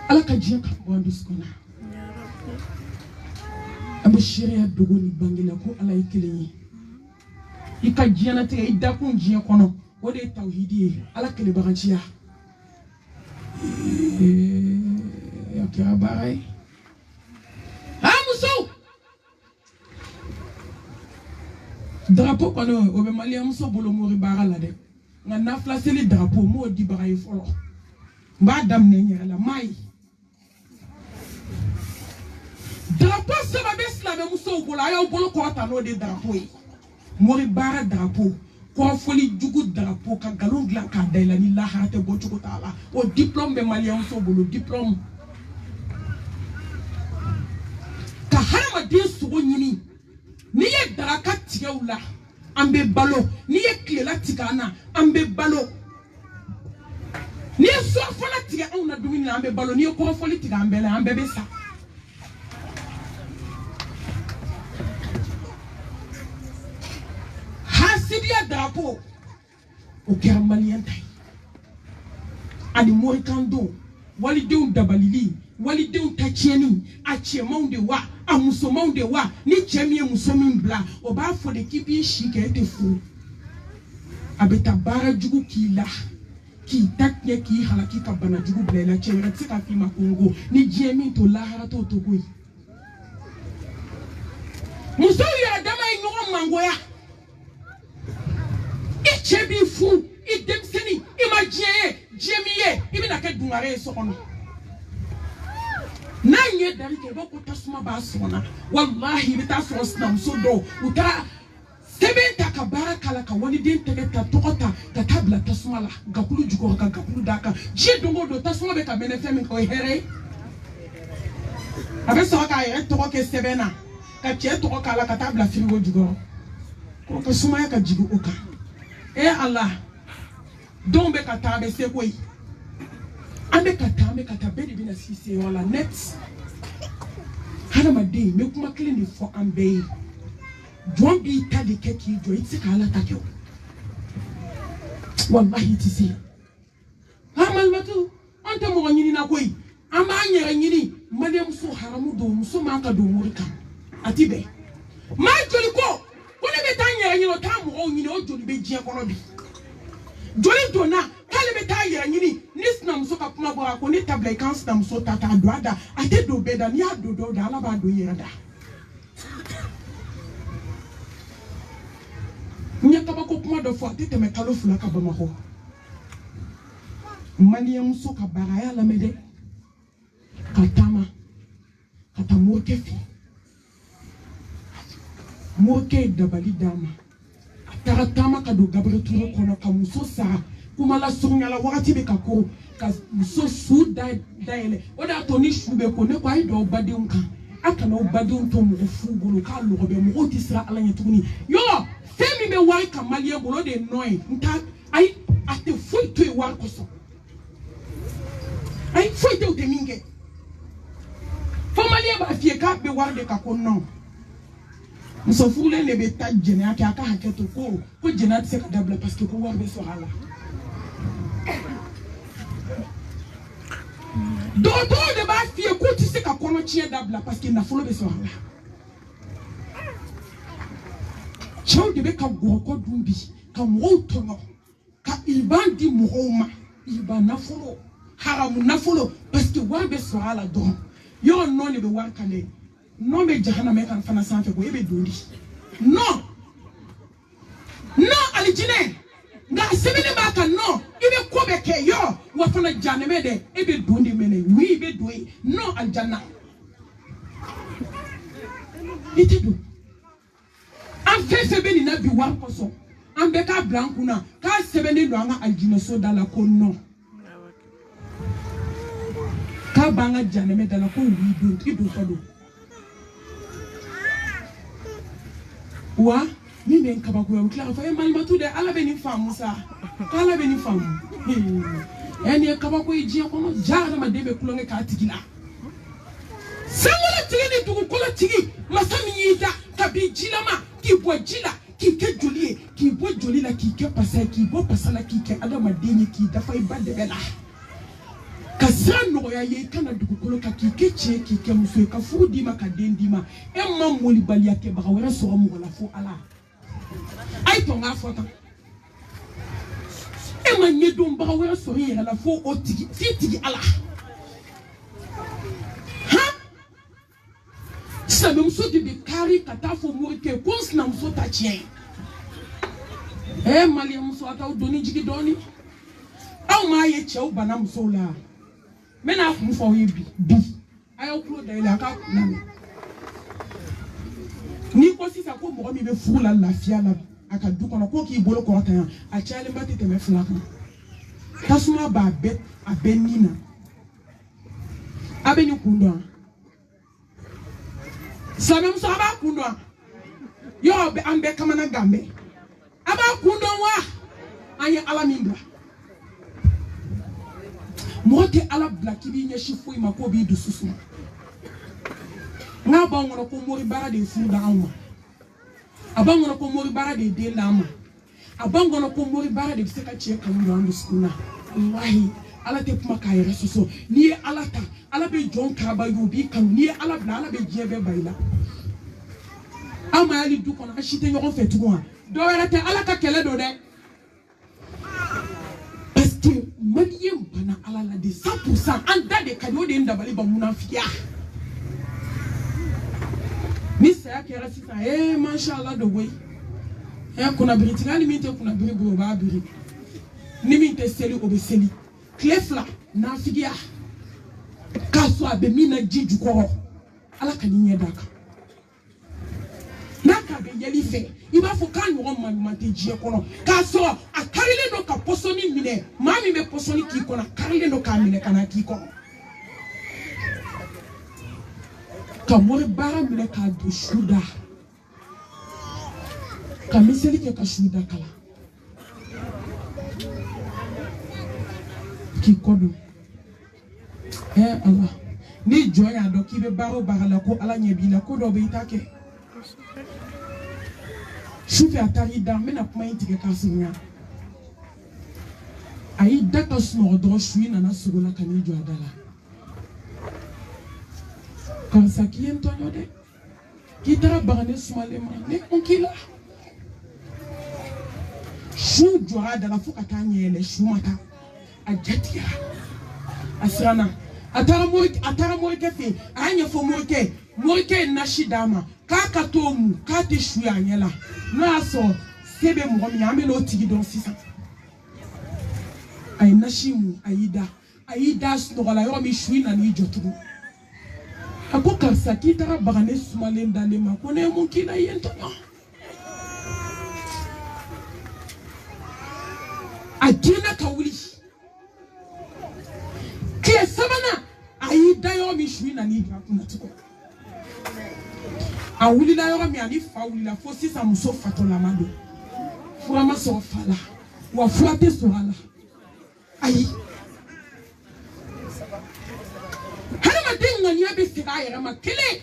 ala ka diɲɛ ka bɔ an dusukun na an bɛ seereya dogo ni bange la ko ala ye kelen ye i ka diɲɛnatigɛ i dakun diɲɛ kɔnɔ o de ye tawhidi ye ala kelebaganciya a kɛra baara ye muso drapeau kɔni o bɛ maliyɛn muso bolo mori baara la dɛ nka nafila seli drapeau m'o di baga ye fɔlɔ n b'a daminɛ n yɛrɛ la m'a ye drapeau saba bɛ silamɛ musow bolo a y'aw bolo kɔrɔta n'o de drapeau ye mori baara drapeau kɔfɔli jugu drapeau ka nkalon dilan k'a da i la ni lahara tɛ bɔ cogo t'a la o diplôme bɛ maliyɛn musow bolo diplôme ka hadamaden sogo ɲini n'i ye daraka tigɛ u la an bɛ balo n'i ye tilela tigɛ an na an bɛ balo n'i ye surafana tigɛ anw na dumuni na an bɛ balo n'i ye kɔrɔfɔli tigɛ an bɛɛ la an bɛɛ bɛ sa hasidiya drapeau o kɛra maliyɛn ta ye ani morikan don walidenw dabalili walidenw ta tiɲɛni a cɛmanw de wa a musomanw de wa ni cɛ min ye muso min bila o b'a fɔ de k'i b'i si kɛ e tɛ furu a bɛ taa baara jugu k'i la k'i ta tiɲɛ k'i halaki ka bana jugu bila i la cɛ wɛrɛ tɛ se ka f'i ma ko n ko ni diɲɛ min to lahara t'o to koyi musow yɛrɛ dama ye ɲɔgɔn mangoya i cɛ b'i furu i denmisɛnnin i ma diɲɛ ye diɲɛ min ye i bɛna kɛ dungare ye so kɔnɔ n'a ye dari kɛ i b'a ko tasuma b'a sɔgɔna walahi i bɛ taa sɔrɔ sinamuso dɔw u taara sɛbɛn ta ka baara k'a la ka waliden tɛgɛ ta tɔgɔ ta ka taa bila tasuma la gakulu jukɔrɔ ka gakulu d'a kan diɲɛ don o don tasuma bɛ ka mɛnɛ fɛn min kɛ o ye hɛrɛ ye a bɛ sɔrɔ k'a yɛrɛ tɔgɔ kɛ sɛbɛn na ka cɛ tɔgɔ k'a la ka taa bila firigo jukɔrɔ o ka sumaya ka jigin o kan ala dɔw bɛ ka taa a bɛ se koyi an bɛ ka taa bɛɛ de bɛna si se yɔrɔ la net hadamaden n bɛ kuma kelen de fɔ an bɛɛ ye jɔn b'i ta de kɛ k'i jɔ i tɛ se ka ala ta kɛ o walahi i tɛ se malimatu an tɛ mɔgɔ ɲini na koyi an b'an yɛrɛ ɲini maliyɛnmuso haramu don muso man ka don mori kan a ti bɛn maa joli ko ne bɛ taa n yɛrɛ ɲini o t'a mɔgɔw ɲini o joli bɛ diɲɛ kɔnɔ bi joli donna k'ale bɛ taa yɛrɛ ɲini ni sinamuso ka kuma bɔra ko ne ta bila i kan sinamuso ta k'a don a da a tɛ don bɛɛ da n'i y'a don dɔw da ala b'a don i yɛrɛ da n ye kabako kuma dɔ fɔ a tɛ tɛmɛ kalo 2 ka bamakɔ maliyɛnmuso ka baara a y'a lamɛn dɛ ka taama ka taa morikɛ fɛ morikɛ ye dabali d'a ma a taara taama ka don Gabriel Touré kɔnɔ ka muso sara kuma la surunya la wagati bɛ ka ko ka muso su dayɛlɛ o de y'a to ni su bɛ ko ne ko a ye don aw badenw kan a kana aw badenw to mɔgɔ fu bolo k'a lɔgɔ bɛ mɔgɔw tɛ siran ala ɲɛ tuguni yɔrɔ fɛn min bɛ wari ka maliyɛn bolo o de ye nɔ ye n ta ayi a tɛ foyi to yen wari kosɔn ayi foyi tɛ o tɛ min kɛ fo maliyɛn b'a f'i ye k'a bɛ wari de ka ko nɔ muso furulen de bɛ taa jɛnɛya kɛ a ka hakɛ to ko jɛnɛya tɛ se ka dabila parce que ko wari bɛ sɔrɔ a la dɔgɔtɔrɔw de b'a f'i ye k'u tɛ se ka kɔnɔtiɲɛ dabila parce que nafolo bɛ sɔrɔ a la cɛw de bɛ ka gɔrɔkɔ dun bi ka mɔgɔw tɔɲɔ ka iban di mɔgɔw ma iban nafolo haramu nafolo parce que wari bɛ sɔrɔ a la dɔrɔn yɔrɔ nɔ de bɛ wari kan dɛ nɔ bɛ jahanama kan fana sanfɛ ko e bɛ don di nɔ alijinɛ nka sɛbɛnni b'a kan nɔ i bɛ ko bɛ kɛ yɔrɔ wa fana jahanama dɛ e bɛ don de mɛnɛ wi i bɛ don ye nɔ alijanna i tɛ don an fɛn fɛn bɛ nin na bi wari kosɔn an bɛɛ k'a bila an kunna k'a sɛbɛnnen don an ka alijinɛso da la ko nɔ k'a b'an ka jahanama da la ko wi don i don fɔ don. Wa min bɛ n kabakoya u tila ka fɔ malimatu dɛ ala bɛ nin faamu sa k'ala bɛ nin faamu nin ye kabako ye diɲɛ kɔnɔ ja adamaden bɛ kulonkɛ k'a tigi la sankolo tigi ni dugukolo tigi masa min y'i da ka bin jilama k'i bɔ ji la k'i kɛ joli ye k'i bɔ joli la k'i kɛ pasa ye k'i bɔ pasa la k'i kɛ adamaden ye k'i dafa i ba dɛbɛ la Kasran no ya ye kana dugukolo ka kike che kike muso ka furu dima ka den dima e mam moli balia ke ba wera so mu la fo ala ay to nga fota e man ye dum ba wera so yera la fo o tigi tigi ala ha sabe muso di be kari kata fo mo ke kons na muso ta chien e mali muso ata o doni jigi doni aw ma ye chew bana muso la mena kum fo ye bi ayo klo da ile aka na ni ko sisa ko mo mi be furu la lafia la aka du kono ko ki bolo ko tan a chale mbati te me fula kan tasuma ba be abenina abeni kundo samem so aba kundo yo be ambe kamana gambe aba kundo wa anye alamindra mote ala blaki bi nyeshi fo ima ko bi du susu nga ba ngoro ko mori bara de fu da amma aba ngoro ko mori bara de la amma aba ngoro ko mori bara de seka che kan do andu skuna wallahi ala te kuma ka yere susu ni ala ta ala be jon ka ba yu bi kan ni ala bla ala be jebe bayla ama ali du kono ashite nyon fe tugo do wera te ala ka kele do de Madiem bana ala la de 100% anda de kado de ndabali ba munafia ni sa kera sita mashallah do boy kuna britingani minte kuna bribo ba biri ni minte seli obeseli klefla na figia kaso abe mina jiju ko ala kaninya daka naka be yeli fe iba fo kan yo man mateji kono kaso akarile no ka posoni mine mami me posoni ki kono akarile no ka mine kana ki kono kamore bara mine ka do shuda kamiseli ke ka shuda kala ki kodo Allah ni joya do ki be baro bagala ko ala nyebi la ko do be itake Shufi atari da mena kuma intige kasinya ayi data sno do shui na sugula kanijo adala kansa kiento nyode kitara bagane sumalema ne onkila shu jora dala fuka tanyele shumata ajatia asrana atara morike fi anya fo morike na shidama kaka tomu kate shu anyela no aso sebe mo mi ame no tigi don sisa ay nashimu aida sno la yo mi shu na ni jotugo ako karsa kitara bagane sumalenda le makone mo kina yento ajina kawuli ke sabana aida yo mi shu na ni kuna tuko a wuli la yo mi ani fa wuli la fo sisa muso fatola mado fura ma so fala wa fura te so hala ayi hala ma dinga ni abi sira yera ma kele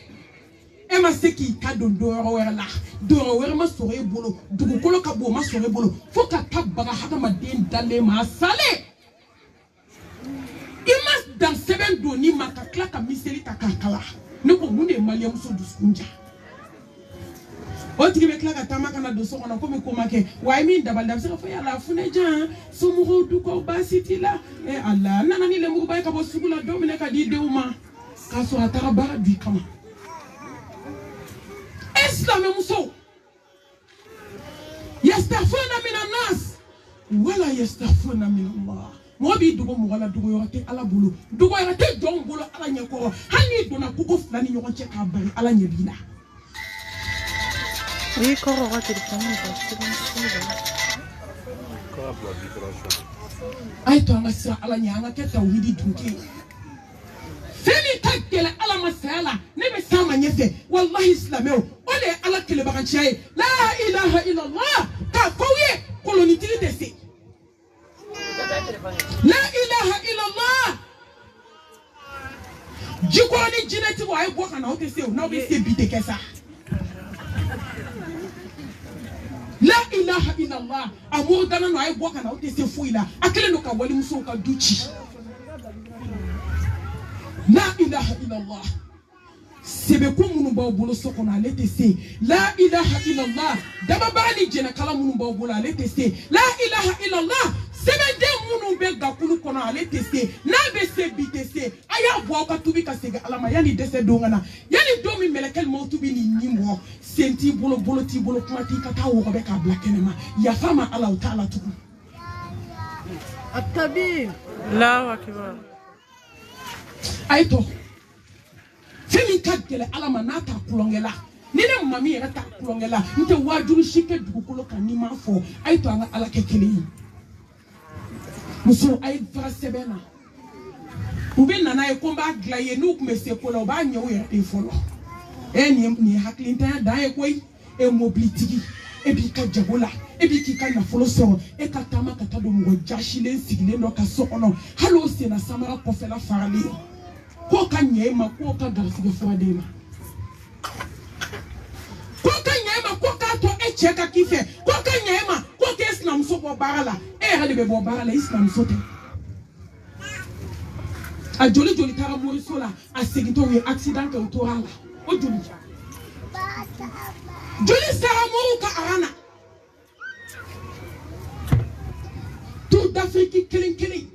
e ma seki ka dondo wera la do wera ma so re bolo dugu kolo ka bo ma so re bolo fo ka tabaga hada ma den dale ma sale imas dan 7 doni ma ka klaka miseli ta kakala ne ko munde maliam so duskunja Oti me klaka tamaka na doso kono ko me komake wa mi ndabal dam se ko ya la fune jan so mo du ko basiti la e Allah nana ni le mu bay ka bo sugula do me ka di deuma ka so atara bara du kama islam muso yastaghfiruna min an-nas wala yastaghfiruna min Allah mo bi dugo mo wala dugo yorate ala bulu dugo yorate don bulu ala nyako hani dona kuko flani nyoko che ka bari ala nyebina Oui, quand on va téléphoner, aïe, toi, ma soeur, ala nyanga, qu'est-ce que tu dis, dunké? Fini, takele, ala ma sala, nebe sama nyefe, wallahi islameo, ole ala kele baranchaye, la ilaha illallah, ka kouye, kolonitili desi. La ilaha illallah. Jikoni jineti wa ayi boka na ote se, na obe se bite kesa. La ilaha illallah amour dana no ay boka na ote se fuila akele no ka wali muso ka duchi La ilaha illallah. Sebe ko munu ba bolo sokona ale te se. La ilaha illallah. Dama bani jena kala munu ba bolo ale te se. La ilaha illallah. Sebe de munu be gakulu kono ale te se. Na be se bi te se. Aya bo ka tubi ka sega alama yani dese dongana. Yani domi melekel mo tubi ni nyimo. Senti bolo bolo ti bolo kumati kata wo be ka blakenema. Ya fama Allah taala tu. At-tabir. Allahu akbar. Aito. Femi kadele alama nata kulongela. Nina mami era ta kulongela. Nte wajuru shike dugukolo kanima fo. Aito anga ala kekele. Muso ay fra sebena. Ube nana e komba glaye nu kumese kola ba nyewo ya te folo. Ni haklinta da e koy e mobility e bi ka jagola e bi ki ka na folo so e ka tama ka tado ngo jashile sigile no ka so ono. Halo se na samara kofela farali. Ko ka nyema ko ka garsige fuadema. Ko ka nyema ko ka to e cheka kife. Ko ka nyema ko ke islam so bo barala. E hali be bo barala islam so te. A joli joli tara mori sola a segito we accident ka utorala. O joli. Joli sara mori ka arana. Tout d'Afrique killing.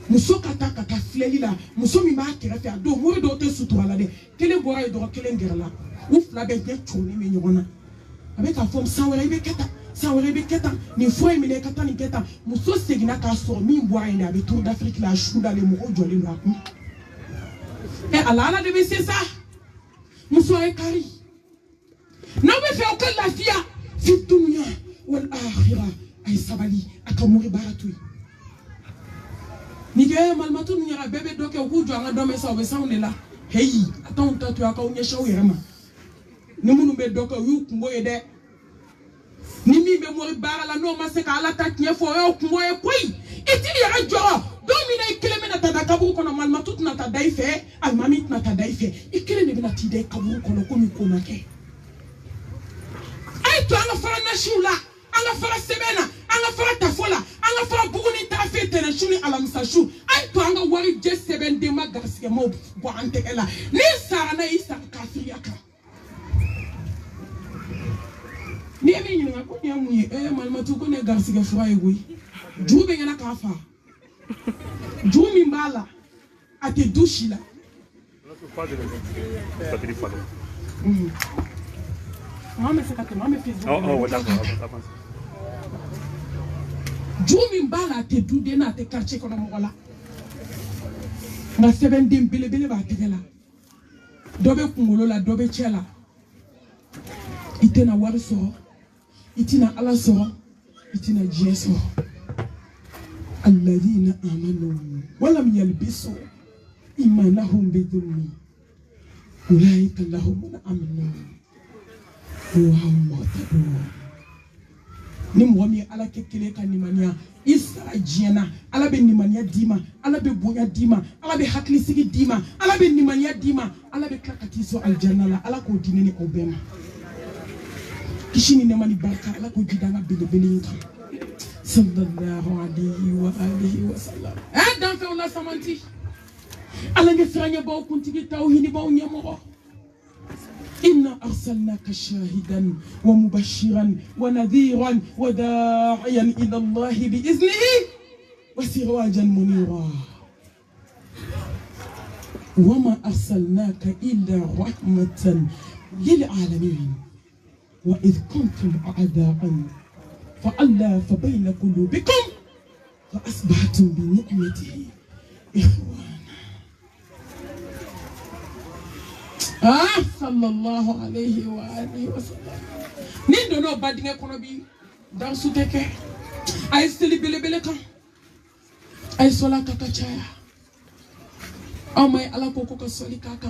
Muso kata kata fleli la muso mi ba kira fe ado mori do te sutura de kele bora e do kele ngerla u fla be je choni me nyona avec a forme sawere be keta ni foi mi le kata ni keta muso segina ka so mi bora ina be tour d'Afrique la chouda le mo joli la ku e ala de be c'est ça muso e kari na be fe o kala fia fi dunya wal akhirah ay sabali akamuri baratui. Nige malmatu nyara bebe doke huju anga dome sa obesaune la hey attends tu aka unyesha uyema ni munu be doke yu kumbo yede ni mi be mori bara la no maseka ala taknye fo yo kumbo ye koi etili ya joro domina ikileme na tadakabu kono malmatu na tadaife almamit na tadaife ikile ne bina tide kabu kono komi komake ay to anga fara nashula anga fara sebena anga fara tafola anga fara buguni tafe tene shuni alamsashu ay to anga wari je seben de magasike mo bo antekela ni sara na isa kafiri aka ni emi nyina ko ni amuye malmatu ko ne garsike fwa egui jube ngana kafa jumi mbala ate dushila Mama sekate mama Facebook d'accord. Jumi mbala te dude na te quartier kono mogola nga seben dem bele ba tegela dobe kungolo la dobe chela itena warso itina alaso itina jeso alladhina amanu walam yalbisu imanahum bidhulmi ulaika lahum amnu wa hum muhtadun. Ni mwami ala kekele ka nimania isra jiena ala be nimania dima ala be bonya dima ala be hakli sigi dima ala be nimania dima ala be klakatiso aljanna la ala ko dineni obema kishini ne mani barka ala ko jidanga bele yinka sallallahu alayhi wa alihi wa sallam dan fe ona samanti ala nge franya ba kuntigi tawhini ba unyamo إنا أرسلناك شاهدا ومبشرا ونذيرا وداعيا إلى الله بإذنه وسراجا منيرا وما أرسلناك إلا رحمة للعالمين وإذ كنتم أعداء فألف بين قلوبكم فأصبحتم بنعمته إخوانا. Sallallahu alayhi wa alihi wa sallam. Nindo no badinga kono bi dar suteke ay steli bele kan ay sola kakachaya amay ala ko ko soli kaka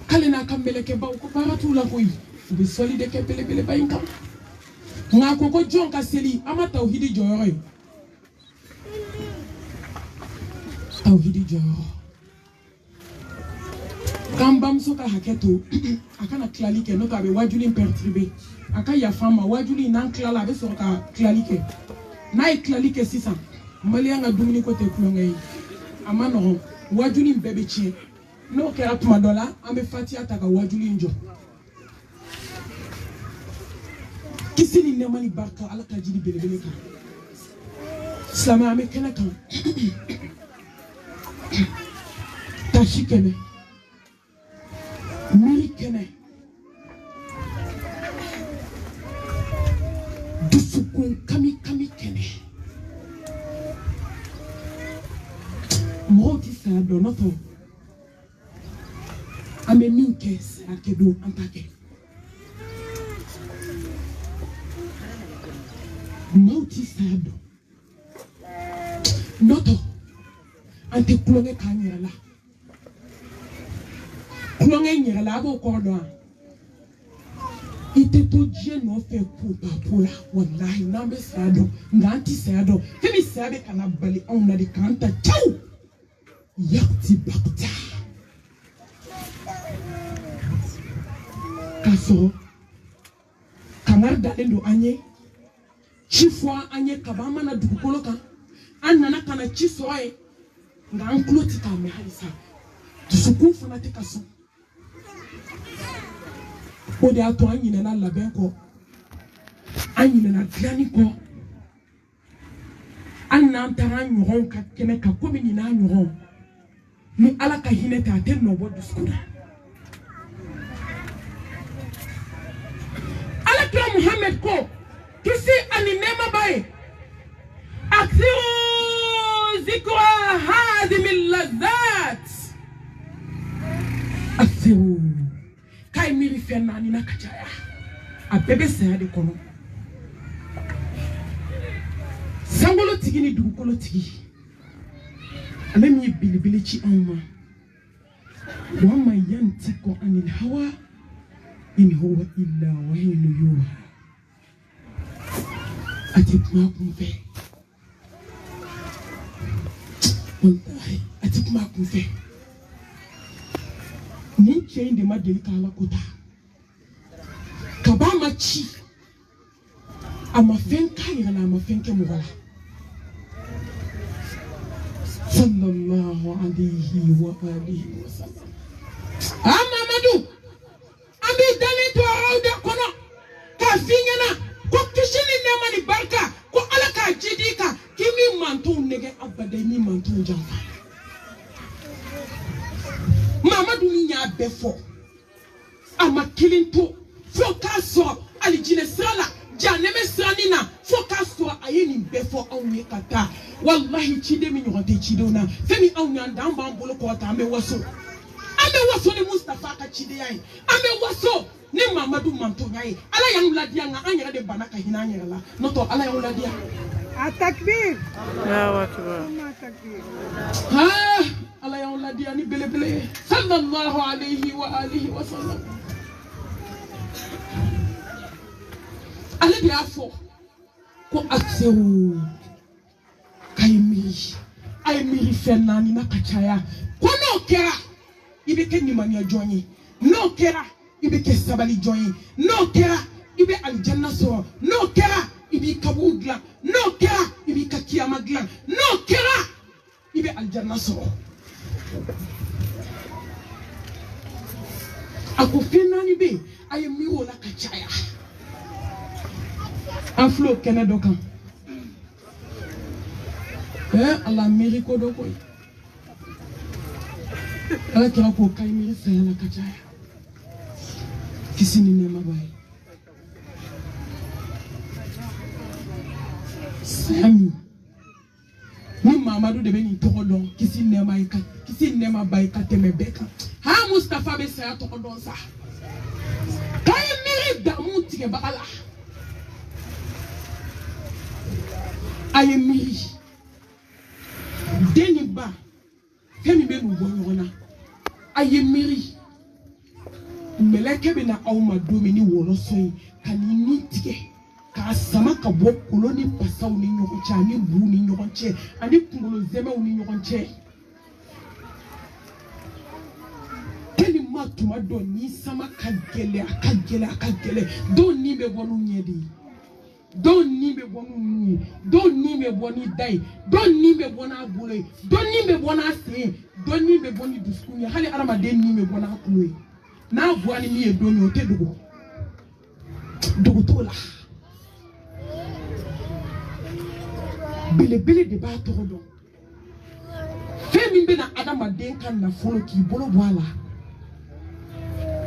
kalina kambele ke baw ko paratu la koy be soli de ke bele bayinka nga ko jonka seli ama tawhidi joyoy tawhidi joyoy Kambam soka haketo akana klalike no ka be wajuli perturbé aka ya fama wajuli nan klala be soka klalike na klalike 600 mali nga dumuni ko te klongay amano wajuli bebe tie no kera tuma dola ambe fatia taka wajuli njo kisini nemani barka ala ka jidi bele ka slama ame kana kan tashi kene miri kene dusukun kami kene moti sa do noto ame minke sa kedo antake moti sa do noto ante kulonge kanyala kulonge nyala abo kodo ite to je no fe pula wallahi nambe sa do nganti sa do kemi sa be kana bali on na de kanta chau yakti bakta kaso kamar dalendo anye chifwa anye kabama na dukolo kan anana kana chisoe nga ankloti ka me halisa tusuku fana te kaso ode ato anyine na laben ko anyine na diani ko anna antara nyoron ka kene ka komi ni na nyoron ni ala ka hineta tel no bodu skuna ala kira Muhammad ko kisi aninema bae aksiru zikra hadim al-ladhat aksiru kai miri fenna ni na kachaya abebe sayade kono sangolo tigini dugukolo tigi alami bilibili ci amma wa ma yantiqu anil hawa in huwa illa wahyun yuha atibma kumfe wallahi atibma kumfe ni chendi madeli kala kota kabama chi ama fenka yana ama fenke mugala sallallahu alayhi wa alihi wa sallam amamadu ami dali to awda kono ka fingena ko kishini nemani barka ko alaka jidika kimi mantu nege abada ni mantu jafa mamadu nya befo ama kilinto fokaso alijine sala janeme sanina fokaso ayeni befo onwe kata wallahi chide mi nyote chidona femi awnya ndamba mbolo ko ta ame waso ni Mustafa ka chide yayi ame waso ni mamadu manto yayi ala yang ladia nga anyara de banaka hinanya la noto ala yang ladia atakbir Allahu akbar ha ala yang ladia ni bele sallallahu alayhi wa alihi wa sallam ala dia fo ko aksewu ay miri fenani na kachaya kono kera ibeke nimanya jonyi no kera ibeke sabali jonyi no kera ibe aljanna so no kera ibi kabugla no kera ibi kakiyama gla no kera ibe aljanna so ako fenani be ay miro na kachaya aflo kenedo kan Allah mériko do koy ala kira ko kay mi sa yana kachaya kisini ne mabai sami ni mamadu de beni tokodon kisini ne mai ka kisini ne mabai ka temebeka ha Mustafa be sa tokodon sa kay mi damu tige bakala ayemi deni ba kemi be mu bonyona ayemiri meleke be na awma domini wolo soyi kanini tike ka sama ka bo koloni pasaw ni nyokonche ani bu ni nyokonche ani kungolo zeme ni nyokonche keni matuma do ni sama kagele akagele do ni be bonu nyedi Don't ni me bonu, don't ni me boni die, don't ni me bona bule, don't ni me bona say, don't ni me boni duskuni, hali arama den ni me bona kule. Na boani mi e doni ote dugo. Dugo tola. Bile de ba todo. Femi be na adama den kan na folo ki bolo wala.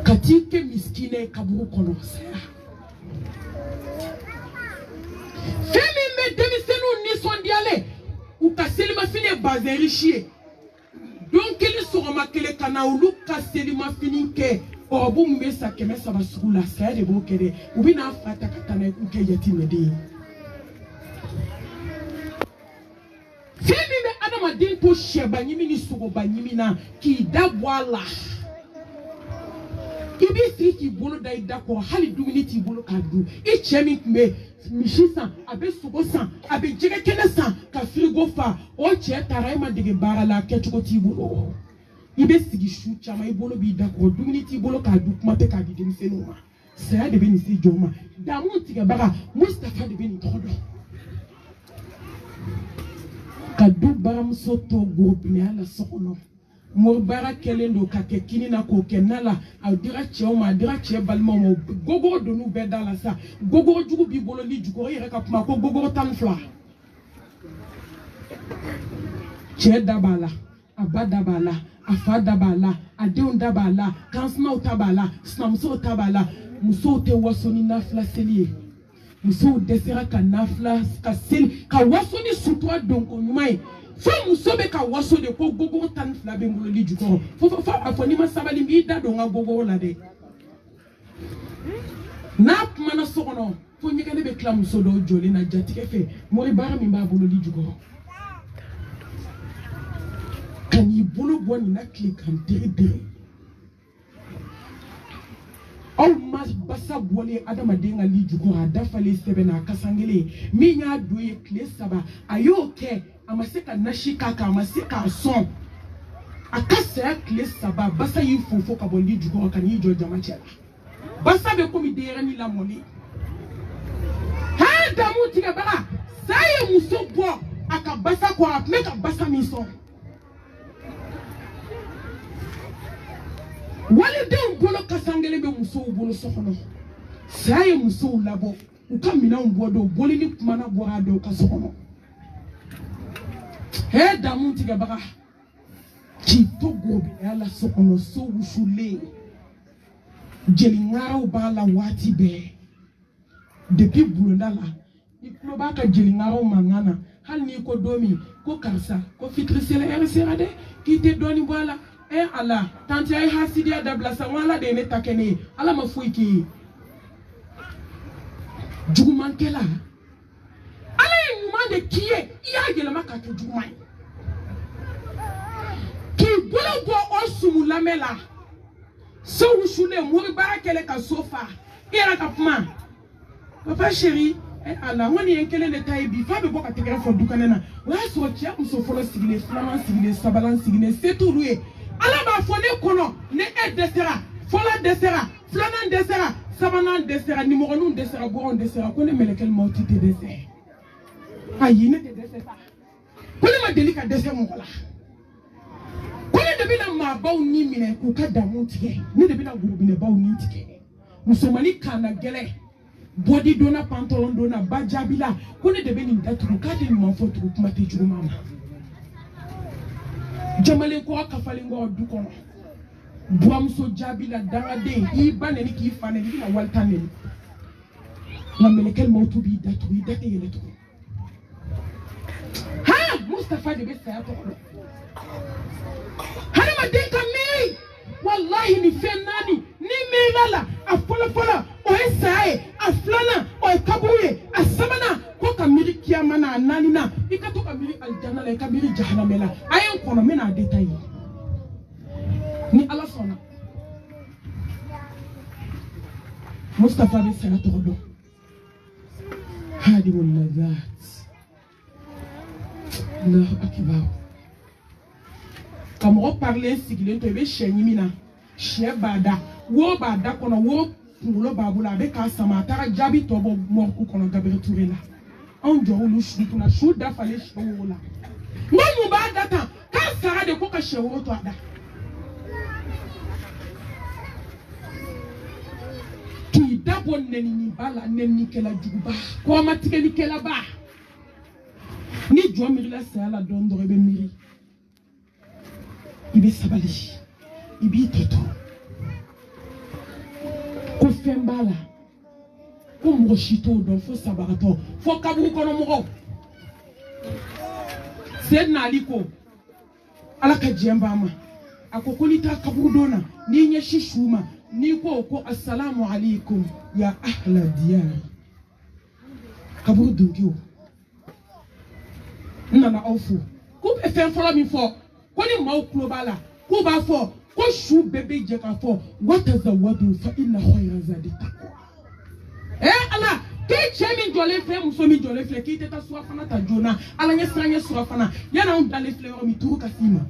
Katike miskine kaburu kono sea. Femi me demisenu ni sondiale ou ka selima fini bazeri chie. Donc ele soro kele kana ulu ka selima fini ke obu mbesa keme saba sukula sa de bo kede ubi na fata katana ku ke yatime de. Femi me adama din po sheba nyimi ni soro ba nyimi na ki dabwala. Ibi si bolo da idako hali dumini ti bolo kadu e chemi me mishisa abe sugo san abe jege kene san ka frigo fa o che taraima dege barala ketuko ti bolo ibe sigi shu chama ibolo bi idako dumini ti bolo kadu kuma te kadi dem senoma saya de beni si joma da mun tiga baga Mustafa de beni todo kadu baram soto gobine ala sokono Morbara kelendo kake kini na kokenala au dira chioma dira che balma mo gogo do nu beda la sa gogo jugu bi bolo li jugo yere ka kuma ko gogo tan fla che dabala abada bala afada bala adeun dabala kansma tabala snamso tabala muso te wasoni na fla selie muso desera ka nafla ka sel ka wasoni sutwa donko nyumai fo musobe ka waso de ko gogo tan fla be ngolo li jugo fo afoni ma sabali mi da do nga gogo la de na mana sokono fo nyegane be klam so do joli na jatike fe mori bara mi ba bolo li jugo kan yi bolo boni na click am dere aw mas basa bole adama denga li jugo adafale sebe na kasangele mi nya doye kle saba ayoke amaseka nashika ka amaseka son akasa kle saba basa yifofo ka boli jugo kan yi joja machela basa be komi dere ni la moni ha damu tiga bara saye muso bo aka basa ko apmeka basa mi son wale de bolo kasangele be muso bolo sokono saye muso labo ukamina mbodo boli ni kumana borado ka sokono he damu tiga baka ki togo be ala sokono so ushule jelingaro bala wati be depuis bulondala iklo baka jelingaro mangana hal ni ko domi ko karsa ko fitrisele RCRD ki te doni bala ala tanti ay hasidia dabla sa wala de ne takene ala mafuiki jugumankela ala ngumande kiye iya gele makake jugumai ki bolo bo osumu lamela so ushule muri barakele ka sofa ira ka pma papa chéri ala woni enkele ne taibi fa be boka tegera fo dukanena wa so kia so folo sigile flama sigile sabalan sigile setourué ala ba fone kono ne desera fola desera flana desera sabana desera numéro nun desera boron desera ko ne melekel mauti te desera ayine te desera ko ne ma delika desera mo kola ko ne de bina ma baw ni mine ko ka damu tike ne de bina guru bine baw ni tike musomani kana gele body dona pantalon dona bajabila ko ne de bini datu ka de mo foto ko kuma te juru mama jamale ko akafale ngo dukono buamso jabila dangade ibane ni ki fane ni na waltane la melekel mautu bi datu bi date yele to ha Mustafa de besa ya to hana madenka mi wallahi ni fenani ni melala afola o esae aflana o kabuye asamana ko kamiri kiyama na nani na ikato kamiri aljanna la kamiri jahannamela ayen kono mena detail ni ala sona Mustafa bi sana todo hadi wallazat Allahu akbar comme on parler sigile to be shenyimina she bada wo bada kono wo kulo babula be ka sama tara jabi tobo morku kono Gabriel Touré la on jowulu shutu na shuda fale shawula ngonu ba data ka sara de ko ka shawuro to ada ki dabo neni bala neni kela juguba ko matike ni kela ba ni jo mi la sala don do be miri ibe sabali ibi toto ko fembala ko mo shito don fo sabarato fo kabu ko no mo sed na liko alaka jemba ma akokoli ta kabu dona ni nya shishuma ni ko assalamu alaikum ya ahla diyar kabu dungiyo nana ofu ko be fen fola mi fo ko ni ma okulo bala ko ba fo ko shu bebe je ka fo watazawadu fa inna khayra zadi taqwa ala ke chemi jole fe muso mi jole fe ki teta suwa fana ta jona ala nya sranya suwa fana yana on dale fe mi turu kasima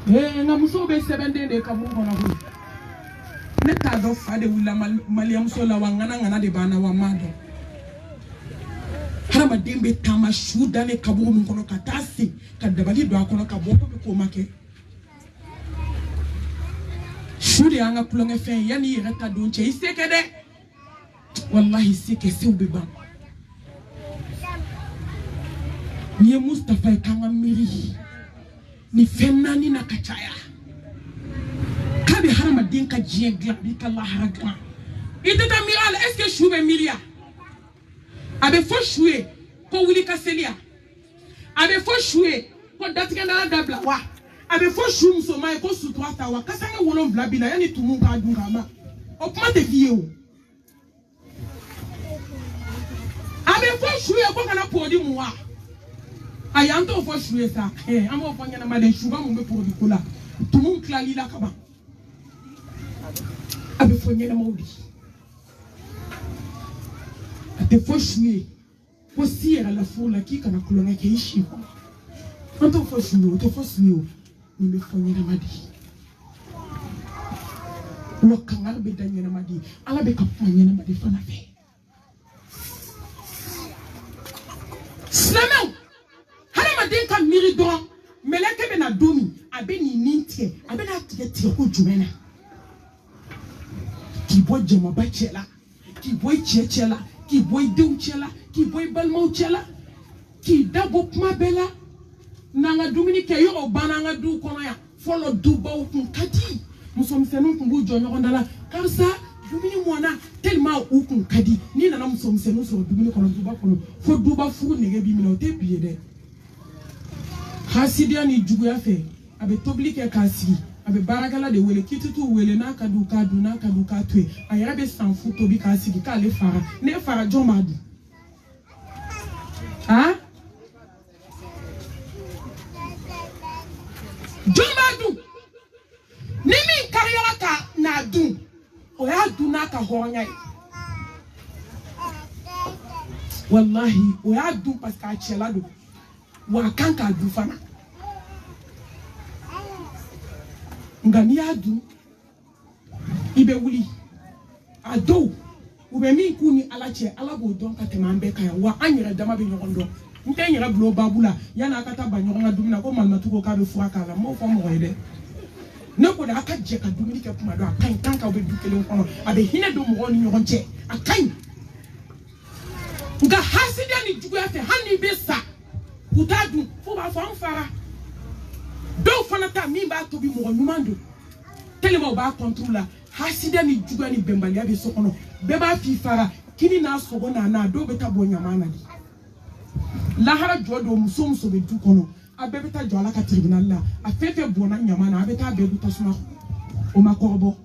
nga muso be sebende de kabu kona ko ne ta do fa de wula maliam so la wangana de bana wa mado harama dembe tama shuda ne kabu mun kono katasi kadabali do akono kabo ko make shudi anga kulonge fe yani yeta donche iseke de wallahi sike se ubeba ni Mustafa kanga miri ni fennani na kachaya kabe harama dinka jiegla bika Allah haragna itata miral est-ce que choube miria abe fo choué ko wuli kaselia abe fo choué ko datika na dabla wa abe fo chou msoma ko sutrata wa kasanga wolon blabila yani tumunga dungama o kuma te vieux abe fo choué ko kana podi muwa ayanto fo choué ça amo fo nyana male chouga mo be podi kola tumun klali la kaba abe fo nyana mawdi ate fo choué ko sira la fola ki kana kulonga ke ishi anto fo choué to fo choué ni be fo nyana madi lo kangal be danyana madi ala be ka fo nyana madi fana fe Slamau hala madinka miri don meleke be na domi abe ni nintie abe na tie ko jumena ki boy jema ba chela ki boy chechela ki boy deuchela ki boy balmau chela ki dabo kuma bela nanga Dominique yo bananga du kono ya folo du ba ukun kadi musom senu kungu jonyo ndala karsa Dominique mwana tellement ukun kadi ni nana musom senu so Dominique kono du ba kono fo du ba fu nege bi mino te biye de hasidia ni jugu ya fe abe toblike kasi abe barakala de wele kitutu wele na kaduka du na kaduka twe ayara be sanfu tobi kasi ki ka le fara ne fara jomadu ha jomadu nimi kariyara ka na du o ya du na ka honya wallahi o ya du parce que achela do wa kanka du fana ngani adu ibe wuli ado ube mi kuni alache alabo don ka temambe kaya wa anyira dama be nyokondo nte nyira blo babula yana akata banyonga dumina ko malmatu ko ka be fuwa kala mo fo mo ide ne ko da aka je ka dumini ke kuma do akan kanka be dukele kono abe hine do mo ni nyokonche akan nga hasidia ni jugu afi hani be sa utadu fo ba fo amfara do fana ta mi ba to bi mo nyumando telema ba contrôla hasida ni juga ni bembali abi sokono be ba fi fara kini na sogo na do beta bo nyamana di la hara jodo musom so be du kono abe beta jola ka tribunal la afefe bona nyamana abeta be du tosuma o makorbo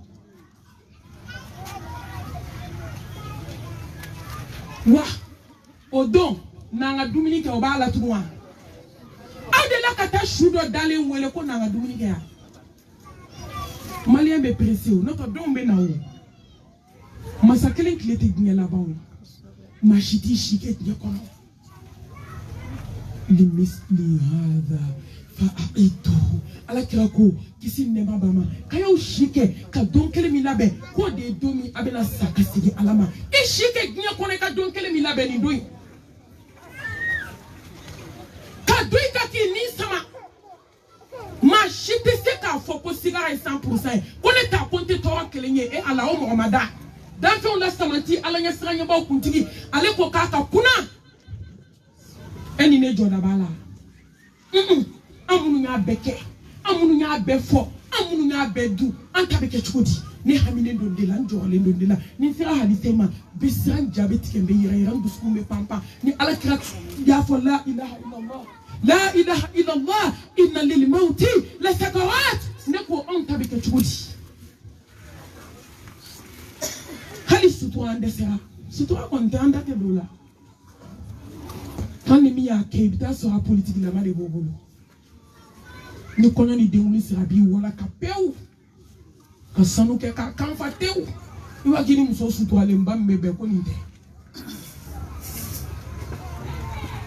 wa odon nanga Dominique o ba la tuwa adela kata shudo dale wele ko nanga Dominique ya malien be pressé notre dombe na o masakelen klete gnya la bawo machiti shiket nya kono limisli hada Fa'aitu. Ala kirako kisi nema bama. Kaya ushike ka donkele milabe ko de domi abena sakasigi alama. Ishike gnya kone ka donkele milabe ni doi. Ka doi ka ki ni sama. Ma shite se ka foko sigara 100%. Kone ta konte towa kelenye e ala o Muhammada. Dan fe on la samanti ala nya sranya ba kuntigi ale ko kaka kuna. Eni ne joda bala. Amunu nya beke. Amunu nya befo. Amunu nya bedu. Anta beke chudi. Ni hamine ndondela njole ndondela. Ni sira hadisema bisan jabeti kembe yira nduskume pampa. Ni ala kira ya fo la ilaha illallah. La ilaha illallah. Inna lil mauti la sakarat. Neko anta beke chudi. Hali sutura ndesera. Sutura konte anda te dola. Quand les mis à Kébita sera politique la main de Bobolo. Nous connaissons les démons sur la vie ou la capéou. Quand ça nous fait quand fatéou. Il va qu'il nous soit sous toi les mbam bébé konide.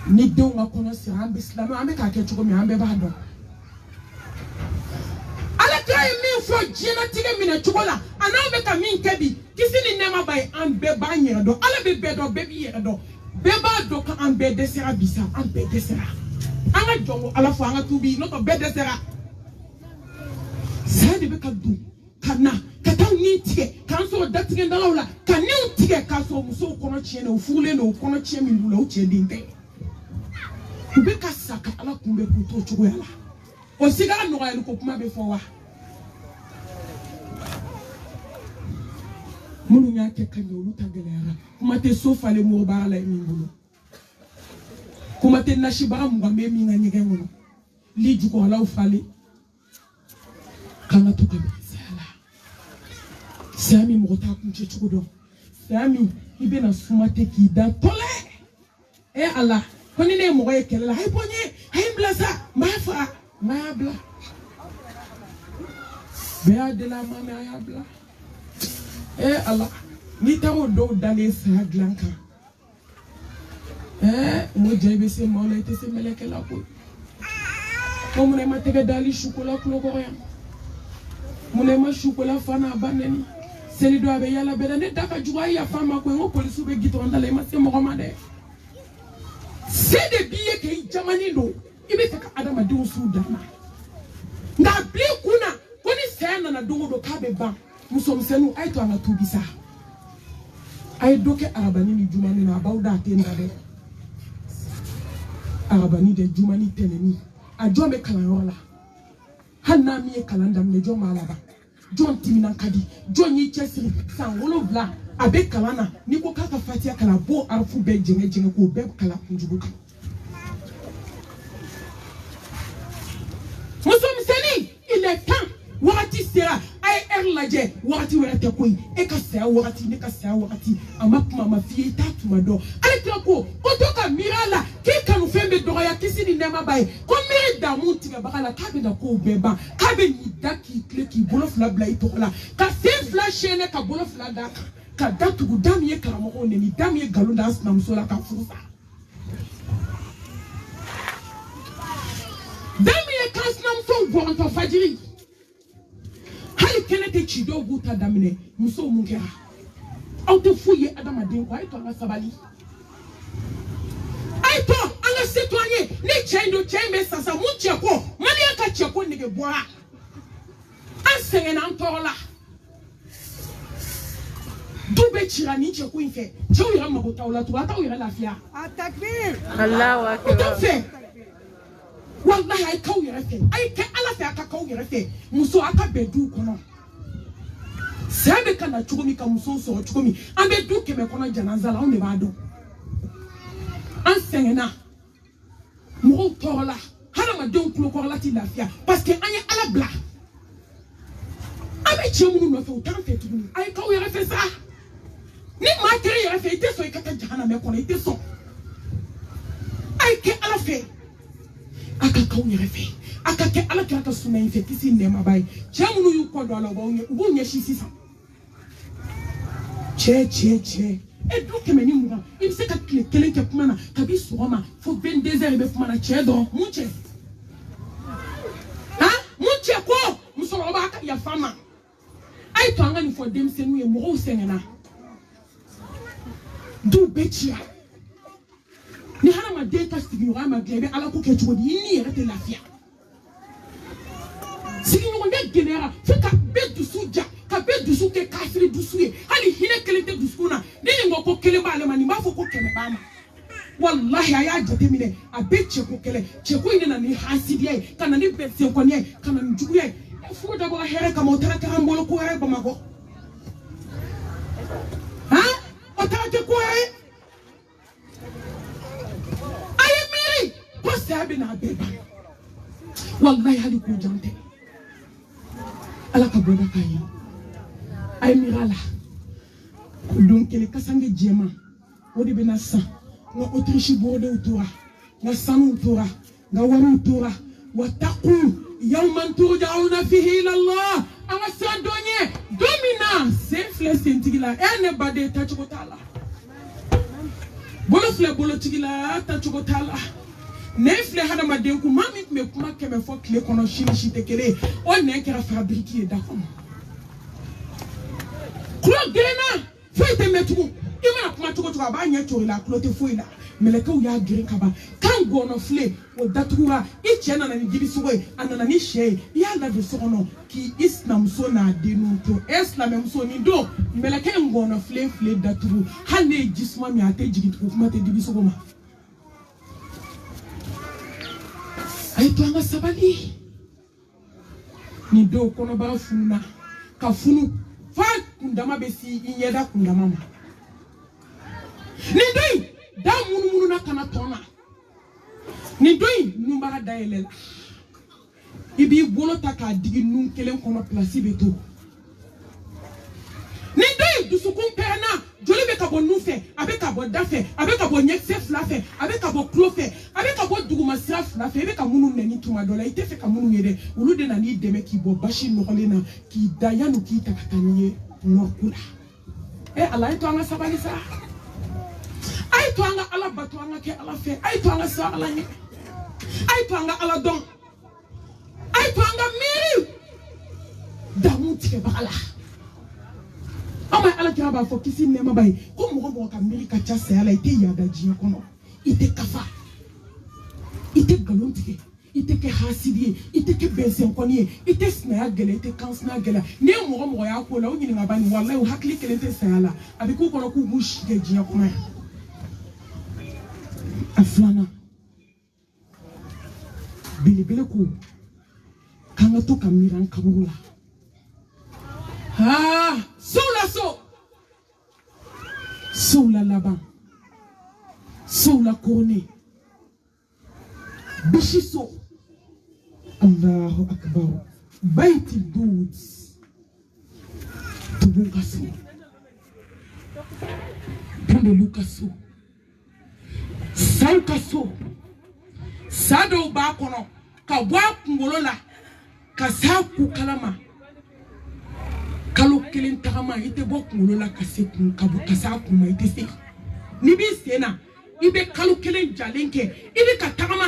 Ni démons à connaître un bislam avec un quelque chose mais un bébé adon. Alors quand il me faut génétique mine chocolat. Ana avec un min kebi. Qui s'il n'aime pas un bébé nyerdo. Alors bébé do bébé yerdo. Beba doka an be desera bisa an be desera anga jongo ala fo anga tubi no to be desera sadi be kadu kana kata ni tike kan so datige ndalawla kan ni tike ka so muso kono chiene o fule no kono chiemi ndula o chiende nte be kasaka ala kumbe kuto chugo yala o sigara no ga ko kuma be fo wa munu nya ke kanyo luta gelera kuma te sofa le mo ba la mingulo kuma te nashiba mu gambe mi nga nyege ngono li juko la ufale kana to kabe sala sami mo ta ku che chudo sami ibe na sumate ki da tole e ala koni ne mo ye kelela hay ponye hay blasa ma fa ma bla be adela ma ya bla Allah ni tawo do dale sa glanka mo jebe se mo la te se meleke la ko mo ne ma tege dali chocolat ko ko ya mo ne ma chocolat fana baneni seli do abe yala be ne daka juwa ya fama ko ngo police be gito ndale ma se mo ma de c'est de billets que jamani do ibe ka adama de usudana na bli kuna koni sena na do kabe ba musomsenu aito anatubisa ay doke arabani ni jumani na bawda tenda de arabani de jumani teneni a jombe kalayola hanna mi kalanda me joma alaba jon timina kadi jon yi chesiri sangolo bla abe kalana ni ko kaka fatia kala bo arfu be jenge ko be kala kunjubuka musomseni il est temps wakati sera ay laje wakati werete koy e ka sa wakati ne ka sa wakati amakuma mafie tatu mado ale ko otoka mirala ke kanu fembe doya kisi ni nema bay ko miri da muti ga bakala kabe da ko beba kabe ni daki kleki bolof la bla itola ka se flash ne ka bolof la da ka datu gudami e kala mo ne ni dami e galunda asna msola ka fusa dami e kasna mso bonto fajiri hali kene te chido buta damine muso munkera auto fuye adama den ko aito nga sabali aito anga citoyen ni chendo chembe sasa munche ko mali aka cheko nige boa ansenge na ntola dube chirani cheko infe chewu ira mabota ola tu ata ira lafia atakbir Allahu akbar wallahi ay kaw yarafe ay ke ala fe aka kaw yarafe muso aka bedu kono sebe kana chukumi ka muso so chukumi ambe du keme kono janaza la on ne ba do enseignant mo tola hala ma don kulo ko la ti lafia parce que anya ala bla abe chemu no fe utan fe tu ay kaw yarafe sa ni ma tere yarafe ite so ikata jahana me kono ite so ay ke ala fe aka kaunye refe aka ke ala kaka suna infe kisi nema bai chamunu yu kodo ala ubonye shisisa che e duke meni muga imse ka kele ke kumana kabi soma fo 22 heures be kumana che do munche ya fama ay to ngani fo dem senu e mo sengena du betia ni hana ma de tastigi wa ma glebe ala ko ke chodi ni rete lafia sigi no nde genera fika be dusuja ka be dusuke kafiri dusuye hali hine kelete dusuna ni ngoko kele ba ale mani ma fo ko kele ba ma wallahi aya jate mine abe cheko kele cheko ine na ni hasidiye kana ni betse ko ne kana njuguye fu da ba here ka mo tara ka mbolo ko re ba mago ha o tara te ko re aye miri ko sabe na beba wallahi hali ko jante ala ka boda kayi ay mirala donc kele kasange jema wodi bena sa nga Autriche borde utura nga sanu utura nga waru utura wataqu yawman turja'una fihi ila Allah anga sandonye domina senfle sentigila ene bade tachukotala bolo fle bolo tigila tachukotala nefle hada madenku mami me kuma keme fo kle kono shini tekele o ne kera fabriquer d'accord Claudena fete metu imana kuma tuko ba nya chori la clote foila meleka uya gire kaba kan gono fle o datura ichena na ngibi suwe anana ni she ya la de sono ki islam so na denu to islam so ni do meleka ngono fle daturu hane jisma mi ate jigit ko kuma te dibi so ma ay to anga sabali ni do kono ba fununa ka funu fa kundama besi inyeda kundama ma Nidoi da munu na kana tona Nidoi numbara da elela ibi bolo taka digi nun kelen kono place beto Nidoi dusukun perna joli be ka bo nufe abe ka bo dafe abe ka bo nyekse flafe abe ka bo klofe abe ka bo duguma sra flafe abe ka munu neni tuma dola ite fe ka munu yede ulude na ni deme ki bo bashi nokolena ki dayanu ki takataniye nokula ala ito anga sabali sa ay to anga ala batu anga ke ala fe ay to anga sa ala ni ay to anga ala don ay to anga miri damu tike bala ama ala kira ba fo kisi nema bay ko mo ka miri ka cha se ala ite ya da jiya kono ite kafa ite galon tike ite ke hasidi ite ke bensen koni ite sna gele ite kansna gele ne mo ya ko la o nyini ngabani wallahi hakli kele te se ala abi ko kono ku bush ke jiya kono aflana bilibile ko kanga to kamiran kabula ha soula laba soula kone bishiso Allahu akbar baiti dudes tubungaso pande lukaso Sankaso Sado ba kono ka bwa kungolola ka saku kalama kalo kelen tagama ite bo kungolola ka seku ka bu ka saku ma ite se ni bi sena ibe kalo kelen jalenke ibe ka tagama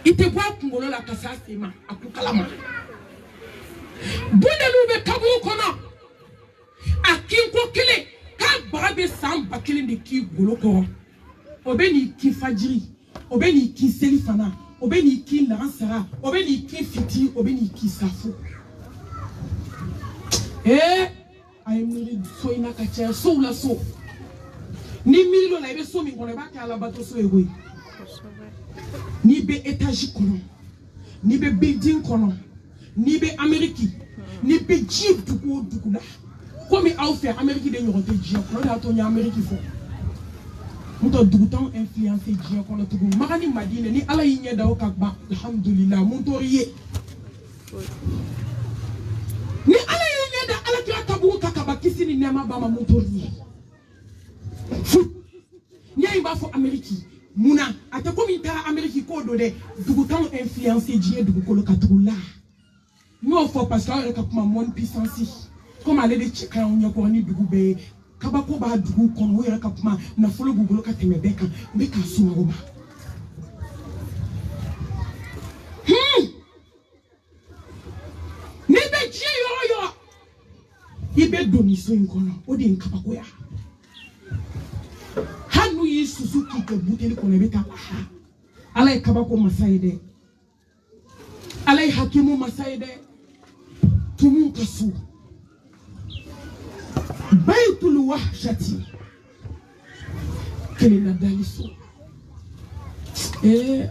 ite bwa kungolola ka sasema akukalama bundelu be kabu kono akinko kele ka babe samba kele de ki goloko obeni ki fajiri obeni ki selifana obeni ki lansara obeni ki fiti obeni ki safu ay miri so ina ka cha so la so ni milo la be so mi ngone ba ka la bato so egoyi ni be étage kono ni be building kono ni be Ameriki ni be jeep dukula comme a offert Amérique de nyorote dia ko na to nya Amérique fo muto dugutan influencer dia ko na tugu magani madina ni ala yinya daw ka ba alhamdulillah mun to riye ni ala yinya da ala kira tabu ka ba kisini nema ba ma mun to riye ni ay ba fo Amérique muna ate comme ta Amérique ko do de dugutan influencer dia dugu ko ka tugu la no fo parce que ka kuma mon puissance comme aller de chika on yako ni dugube kabako ba dugu kono yera kapuma na folo gugolo ka temebeka mbeka suma goma ibe doni so inkono odi nkapako ya hanu yi Suzuki ke buteli kono beta ha alay kabako masaide alay hakimu masaide tumun kasu baitul wahshati kelina daliso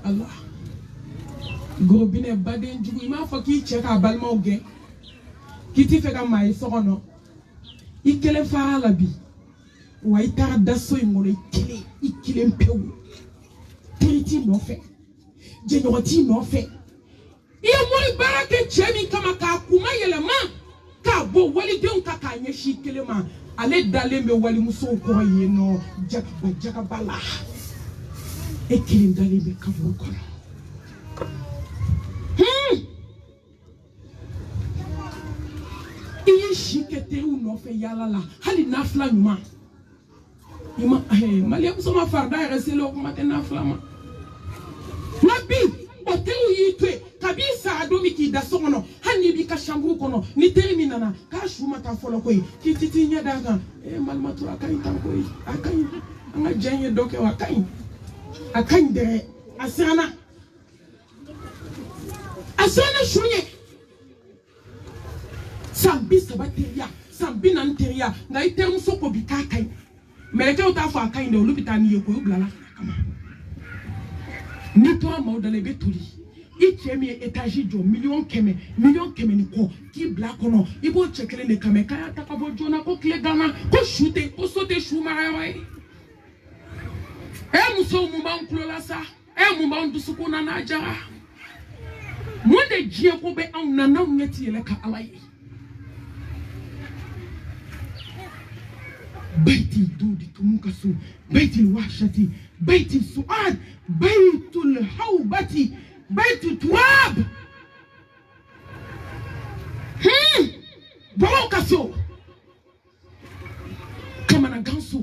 Allah Gobine baden jugu ima foki cheka balma oge kiti feka mai sokono ikele fara labi wa itara daso ingolo ikele mpewu teriti no fe jenyoti no fe iya mori barake chemi kama ka kuma yelema ka bo wali den ka kanye shi kelema ale dale me wali muso ko yeno jaka bala ekele dale be kavu ko iye shikete uno fe yala la hali nafla nyuma ima maliam soma farda reselo ko mate nafla ma nabi otelu yitwe kabisa adomi ki da sono hani bi ka shambru kono ni terminana ka shuma ta folo koy kititi nya daga malmatu akai tan koy akai anga janye doke wa akai de asana shunye sambi sabateria sambi nanteria na itermu soko bikakai meleke utafu akai nde olubita ni yeko ublala kama ni to maudale betuli ichemi etaji jo million keme ni ko ki black ono ibo chekele ne kame kaya takabo jona ko kle gana ko shute ko sote shuma yawe muso mumba nkulola sa mumba ndusuko na najara monde jie ko be an nana nyeti ele ka alai بيت الدود تمكسو بيت الوحشة بيت السؤال بيت الحوبة بيت التواب بروكسو كما نغانسو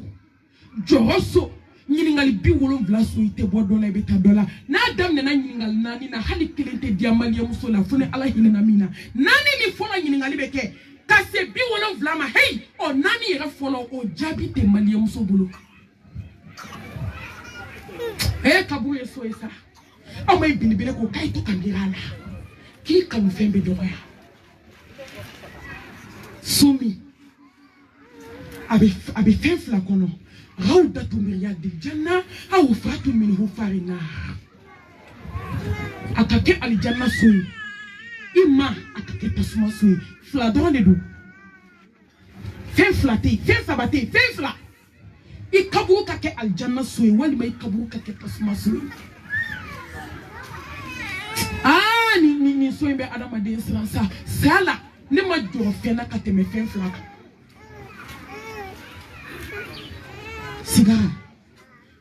جوهسو nyiningali bi wolon vlaso ite bodola beta dola na dam ne na nyiningali nani na hali kilente diamali ya musola fune ala hinena mina nani ni fona nyiningali beke kase bi wolon vlama hey o nani yera folo o jabi te mali ya musobulu kabu yeso esa o mai binibile ko kai to kambirala ki kan fembe doya sumi abi fenfla kono روضة من رياض الجنة أو فرات من غفار النار أكاكي الجنة سوي إما أكاكي تسمى سوي فلا دونيدو فين فلاتي فين سباتي فين فلا إكابو كاكي الجنة سوي والي ما إكابو كاكي تسمى سوي ni سوي بي أدام دي سلانسا سالا نما جو فينا كاتمي فين فلا sigara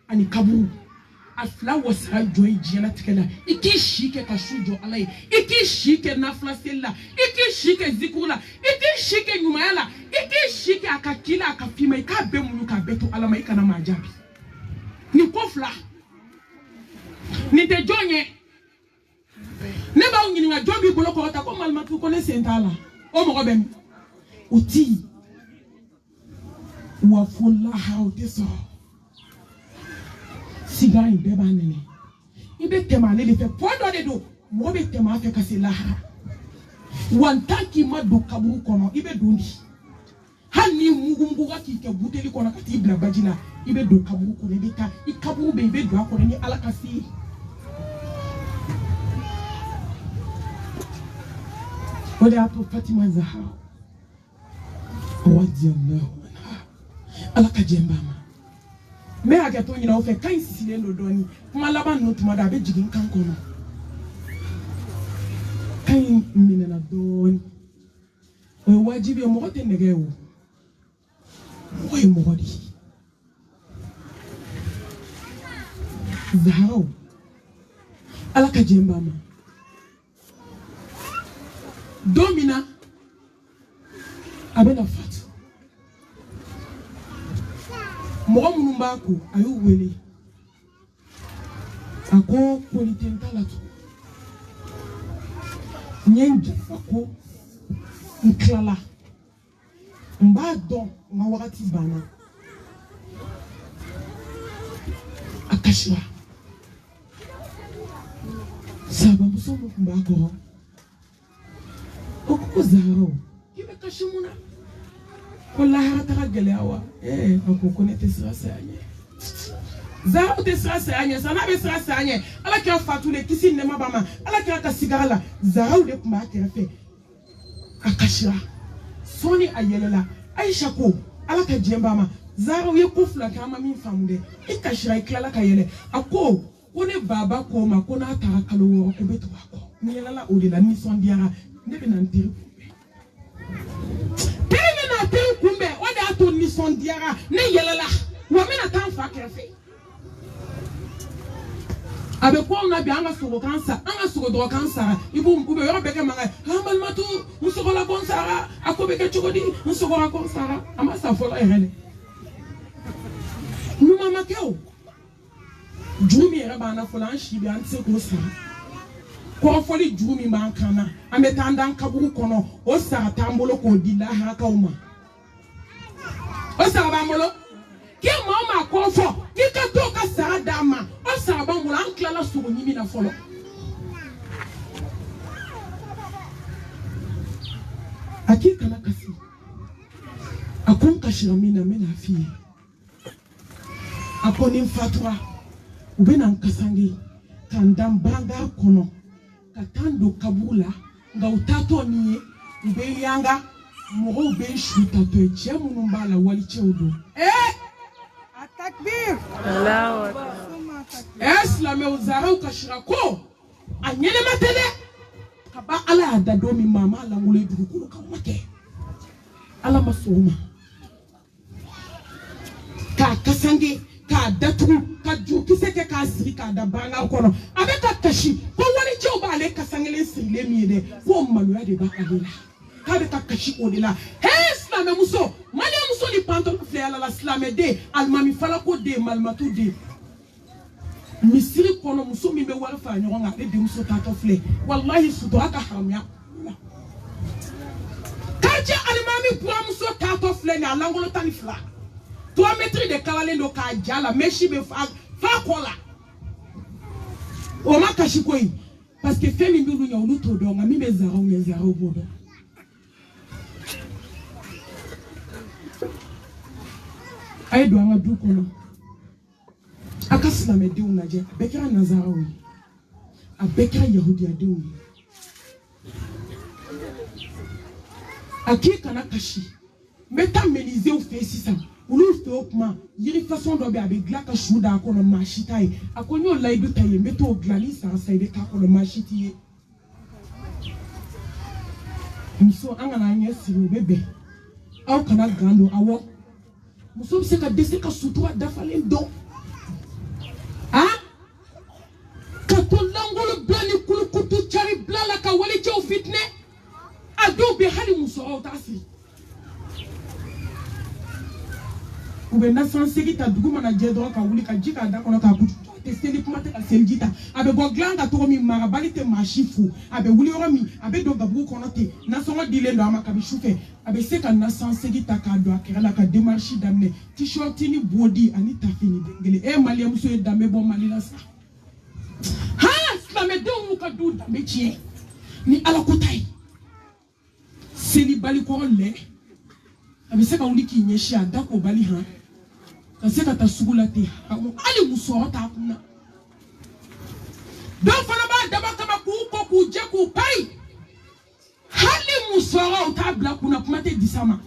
ani kaburu afla wasra joy jena tikela iki shike ka shujo alai iki shike nafla sella iki shike zikula iki shike nyuma yala iki shike akakila akafima ikabe muluka beto alama ikana majabi ni kofla ni te jonye neba ungini nga jobi boloko ota ko malmatu ko ne sentala o mo bem uti wa fulla hauteso siga ibeba nene ibe tema le fe podo de do mo be tema fe kasi lahara wantaki madu kaburu kono ibe dundi hani mugumbu waki ke buteli kono kati ibla bajina ibe do kaburu kono ibe ka ikaburu be ibe do akono ni alakasi wale ato Fatima Zahra radiyallahu alaka jembama me agato nyina ofe kan sisile no doni kuma laban no tuma da be jigin kan kono kan minena doni o wajibi mo gote negewo mo godi Zahra alaka jembama domina abena fatu mo munumbaku ayu wele ako politentala tu nyenji ako nklala mbado nga wakati bana akashira saba musomo kumbako okuzaro kibe kashimuna kola harata gele awa akoko ne tesira sanye zaro tesira sanye sana be tesira sanye ala ki fatule kisi ne mabama ala ki aka sigala zaro de kuma kerefe akashira soni ayelela aisha ko ala ka jembama zaro ye kufla kama min famde ikashira ikala ka yele ako one baba ko ma ko na tara kalo wo ko beto ko ni yela o de la mission diara ne be nan tiri tiri na tiri kumbe o da to mission diara ne yela la wo me na tan fa kerefe abe ko na bi anga soro kansa anga soro do kansa ibu ube yo beke manga hamal matu musoko la konsara akobeke chokodi musoko la konsara ama sa fola ehele nu mama keo jumi era bana fola shi bi antse ko sa ko foli jumi man kana ametanda kaburu kono o sa tambolo ko dila ha ka uma o sa ba molo ki mama ko fo ki ka to ka sa dama o sa ba molo an klala so nyimi na folo akika na kasi akon kashiramina mena fi akoni mfatwa ubena nkasangi kandam banga kono katando kabula nga utato niye ube yanga moro ube shuta to eche munumbala wali cheudo Atakbir Allahu akbar Eslame uzara ukashirako anyene matele kaba ala adado mi mama ala ngule dukulu kamake ala masoma ka kasangi ka datu ka jukiseke ka siri ka dabanga kono abeka kashi ko wani cheuba ale kasangele sile miede ko manu ya de ba adela ka be ka kashi odela Eslame muso mali muso ni panto fle ala la slame de almami fala ko de malmatu de misiri kono muso mi be wala fa nyonga de muso tato fle wallahi sudo aka haramya kaje almami pour muso tato fle na langolo tani fla 3 mètres de kalale do ka jala meshi be fa kola o makashi koi parce que femi ndu nya uluto do nga mi be zaro bodo ay do nga du kono akasila me de unaje bekira nazarawi abekira yahudi adewi akika na kashi meta menize o fesi sa ulu fe okuma yiri façon do be abegla ka shuda kono mashitai akonyo laidu taye meto glali sa saide ka kono mashiti muso angana nyesi bebe au kana gando awo muso se ka dese ka sutura dafale do katolangolo blani kulukutu chari blala ka wali chau fitne ado be hali muso otasi ubenda sansegi ta duguma na jedro ka wuli ka jika da kono ka kutu te seli kuma te ka seljita abe bo glanga to mi mara balite machifu abe wuli romi abe do gabu kono te na songo dile ndo amaka bishufe abe seka na sansegi ta ka do akela ka demarche damne t-shirt ni body ani tafini dengele mali muso e dambe bo mali la sa me de muka du dambe chie ni ala kotai seli bali ko le abe seka wuli ki nyeshi adako bali ha kaseka tasugula te ali muso ta kuna do fana ba daba kama ku je ku pai hali muso ta bla kuna kuma te disama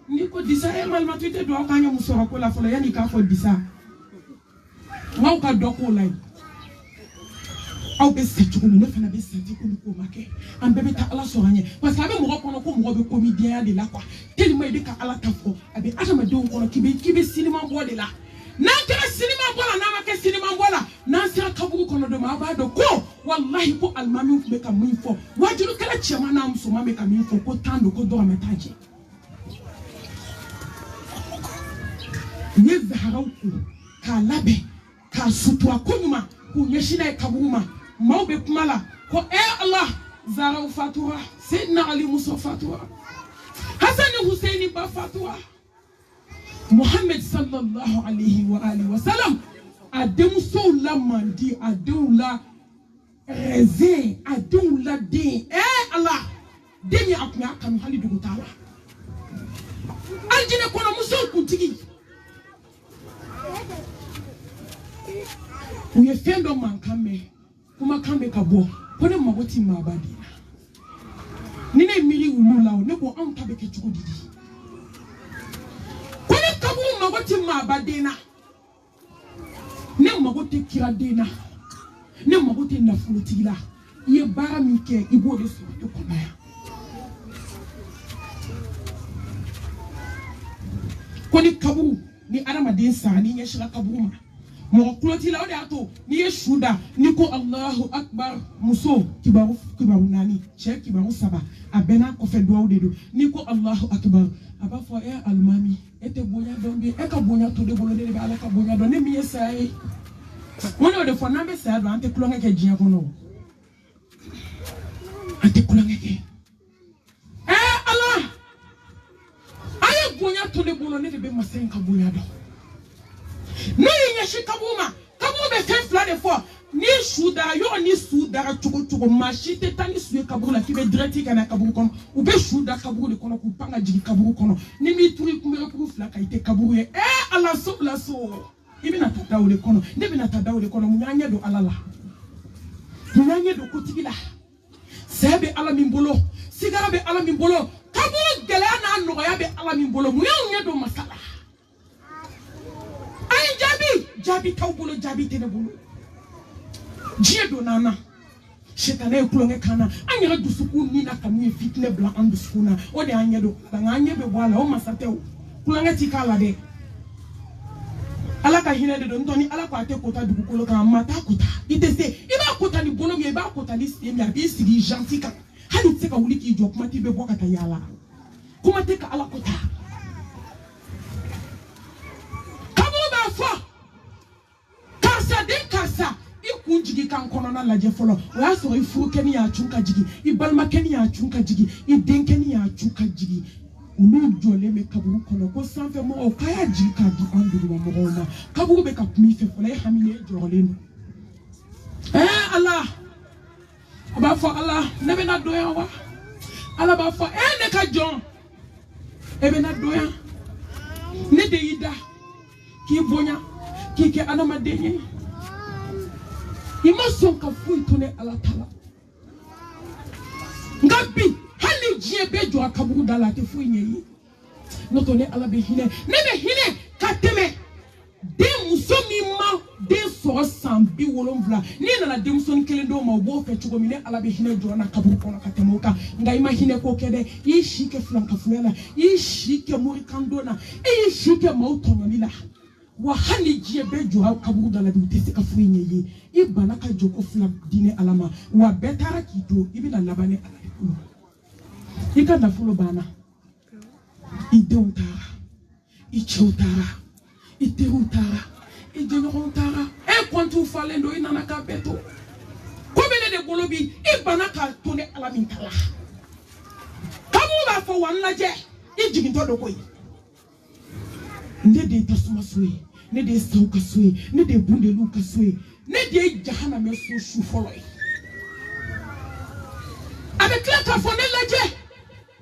ni ko disa mal matite do akanya muso ko la fola yani ka fo disa ngau ka doko lai au be setu ko ne fana be setu ko make an bebe ta ala soranye parce que abe mo kono ko mo be comédien de la quoi tellement de ka ala ta fo abe atama de kono kibe cinéma bo de la na kera cinéma bo la na make cinéma bo la na sira kabu kono do ma ba do ko wallahi ko almami be ka min fo wajuru kala chema na muso ma be ka min fo ko tando ko do ametaje ne zaharau ka labe ka sutua kunyuma kunyeshina kabuma maube kumala ko Allah zara fatura sidna ali musa fatura hasani Hussein ba fatwa Muhammad sallallahu alayhi wa sallam adem so la mandi adem la raisin adem la din Allah deni aknya kan hali dugu tawa aljina kono muso kuntigi uye fendo mankame kuma kambe kabo kone magoti mabadi nine miri ulula ne ko an tabe ke chuko didi kone kabu magoti mabadena ne magoti kiradena ne magoti nafulutigila ye bara mike ibo de so to konaya kone kabu ni adama den sa ni nyeshira kabu ma mo kuloti la ode ato ni yeshuda ni ko Allahu akbar muso kibaru nani che kibaru saba abena ko fe do de do ni ko Allahu akbar aba fo almami ete bonya dombe e ka bonya to de bolo de be ala ka bonya do ne mi yesai wono de fo nambe sa do ante kulonga ke jiya kono ante kulonga ke Allah aye bonya to de bolo ne de be masen ka bonya do no yeshi kabuma kabube fefla de fois ni shuda yo ni suda chuko machite tani suye kaburu la kibe direct kana kaburu kono ube shuda kaburu de kono kupanga jigi kaburu kono ni mi turi kumere ku fla kaite kaburu ye Allah so la so ibi na tadaw de kono ndebi na tadaw de kono munyanye do alala munyanye do kotigila sebe ala mimbolo sigara be ala mimbolo kaburu gele na no ya be ala mimbolo munyanye do masala jabi tawbulo jabi tenebulu jiedo nana shetane kulonge kana anyara dusuku ni na kanu fitne bla andusuna o de anyedo banga anyebe wala o masateo kulonge tikala de ala ka hinede do ntoni ala ko ate kota dugu kolo ka mata kota itese iba kota ni bolo mi iba kota ni semi abi sigi gentil ka hali tseka wuliki jo kuma tibe boka ta yala kuma teka ala kota kabo ba fa kasa ikunjigi kan kono na laje folo wa so ifu keni ya chunka jigi ibalma keni ya chunka jigi idenkeni ya chunka jigi ulu jole me kaburu kono ko sanfe mo o kaya jigi ka di anduru wa mo kaburu be ka kumi fe folo e hamine jolenu Allah aba fo Allah nebe na doya wa Allah ba fo ne ka jon ebe na doya ne de ida ki bonya ki ke anama denye Imason ka fui tone ala tala ngabi hali jiebe jo akaburu dala te fui nyi no tone ala be hine ne be hine kateme de musomi ma de so sambi wolomvla ni na de muson kelendo ma bo fe chugo mine ala be hine jo na kaburu kono katemoka nga ima hine ko kede yi shike flanka fuela yi shike muri kandona yi shike mautonyo nila wa hali jiebe jo kaburu dala bi te ka fui nyi ibana ka joko fla dine alama wa betara kito ibina labane ala ika na fulo bana ideuntara icheutara iteutara ijenyorontara kwantu falendo inana ka beto komene de bolobi ibana ka tone ala mintala kamu ba fo wanlaje ijiginto dokoyi ndede tasuma suwe ne de sauka suwe ne de bunde luka suwe ne de jahana me so shu follow avec la kafone laje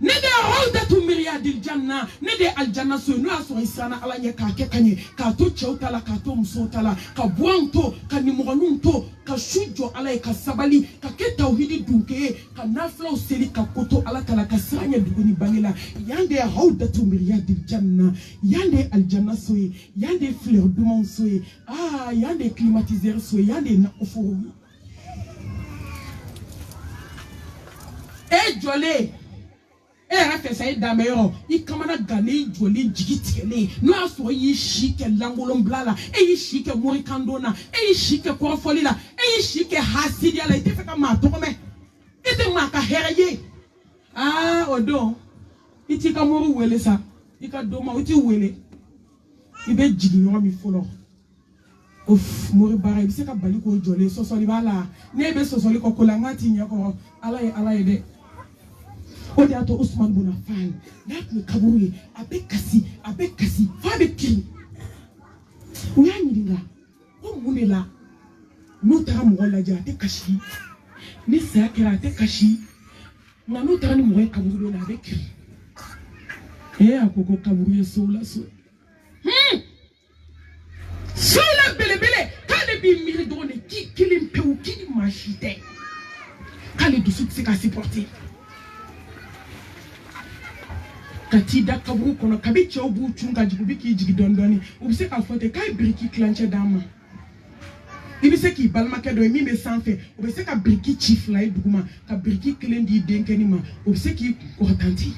ne de rawdatu miryadil janna ne de aljanna so no aso isana ala nye ka kekanye ka to cheutala ka to musotala ka buanto ka nimorunto ka shujo ala ka sabali ka ke tauhidi dunke ka nafla useli ka koto ala kala ka sanya duguni bangela yande rawdatu miryadil janna yande aljanna so yande fleur du monde so yande climatiseur so yande na ofo jolé fait d'ameyo i kamana gane joli jigitele no aso yi shike langolom blala yi shike mori kandona yi shike kofolila yi shike hasidi ala ite feka matome ite maka hereye odo iti ka mori wele sa ika doma uti wele ibe jigi yo mi folo of mori bara ibi se ka bali ko jolé sosoli bala ne be sosoli ko kolangati nyako ala ide Odeato Ousmane Bonafane, Nakme Kabouye, avec Kassi, avec qui? Oui, Nidinga, on est là. Nous t'avons la dia, te kashi. Ni sa kera te kashi. Nous t'avons moué Kabouye avec qui? Et à Koko Kabouye sola so. Sola bele, quand les bimiri donne qui limpe ou qui machite. Quand les dessous c'est qu'à supporter. Kati da kaburu kono kabiche obu chunga jibiki jigidondoni ubise ka fote kai briki clanche dama ibise ki balma kedo mi me sanfe ubise ka briki chief la iduma ka briki klendi denkeni ma ubise ki kotanti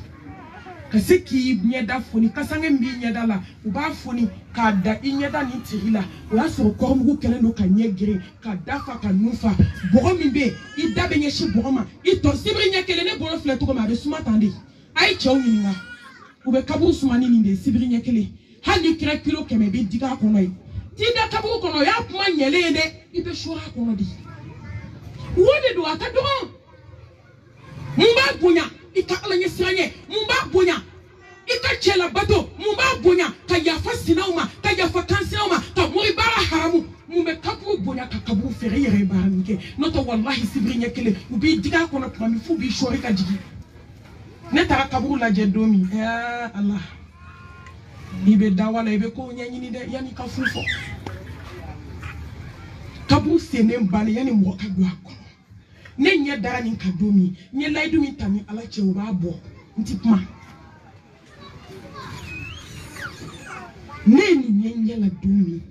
ka se ki nyeda foni ka sange mbi nyeda la uba foni ka da inyeda ni tirila wa so ko mu kele no ka nyegre ka dafa ka nufa bogo mimbe idabe nyeshi bogoma ito sibri nyekele ne bolo fleto ko ma be suma tande ai chaw nyinga ube kaburu sumani ninde sibiri nyekele hali kira kilo keme be diga kono yi tida kaburu kono ya kuma nyele ne ibe shora kono di wode do akado mumba bunya ikala nyesanye mumba bunya ikachela bato mumba bunya kayafa sinauma kayafa kanseuma ka muri bara haramu mumbe kaburu bunya ka kaburu fere yere barange noto wallahi sibiri nyekele ubi diga kono kuma mi fu bi shori ka jigi Neta kaburu la jedomi ya Allah ibe dawala ibe ko nyanyini de yani kafufo kaburu sene mbale yani mwoka gwa ko ne nye dara ni kadomi nye laidu mi tami ala che oba bo ntipma ne ni nye la domi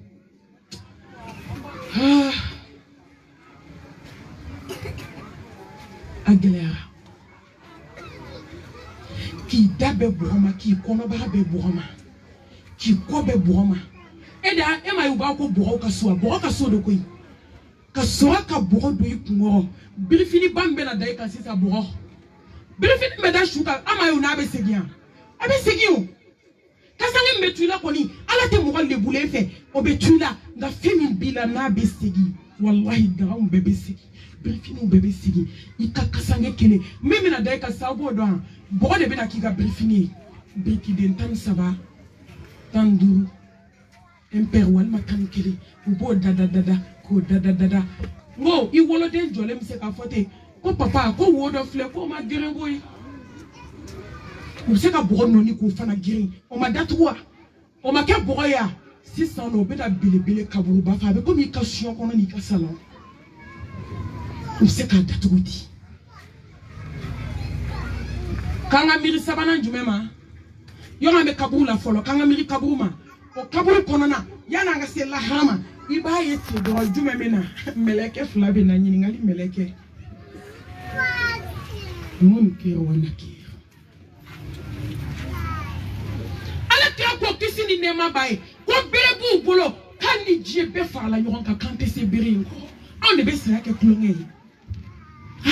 aglera qui dabe bourama qui konoba be bourama qui kobe bourama eda ema yuba ko bourama ka so de koyi ka so ka bourama do yikungo birifini bambe na dai ka sisa bourama birifini meda shuka ama yu na be segian abe segio kasange mbetula koni ala te mo le boule fe obetula nga femi bila na be segi wallahi da um bebe segi birifini bebe segi ikakasange kele mimi na dai ka sabo do Bogo de bena kiga brifini briki den tan saba tan duru imperial matan kele ubo dada ko dada mo I wolo den jole mi se ka fote ko papa ko wodo fle ko ma gerengo yi o se ka bogo noni ko fana geren o ma datwa o ma ke bogo ya 600 no beta bele kaburu ba fa be ko mi ka sion kono ni ka salon o se ka datudi Kanga miri sabana jumema yonga me kaburu la folo kanga miri kaburu ma o kaburu konona yana nga se la hama iba yete do jumemena meleke flabe na nyini ngali meleke mun ke wana ke ala ka ko kisini ne mabai ko berebu bolo kan ni jebe fala yonga kante se biringo on be se ke klonge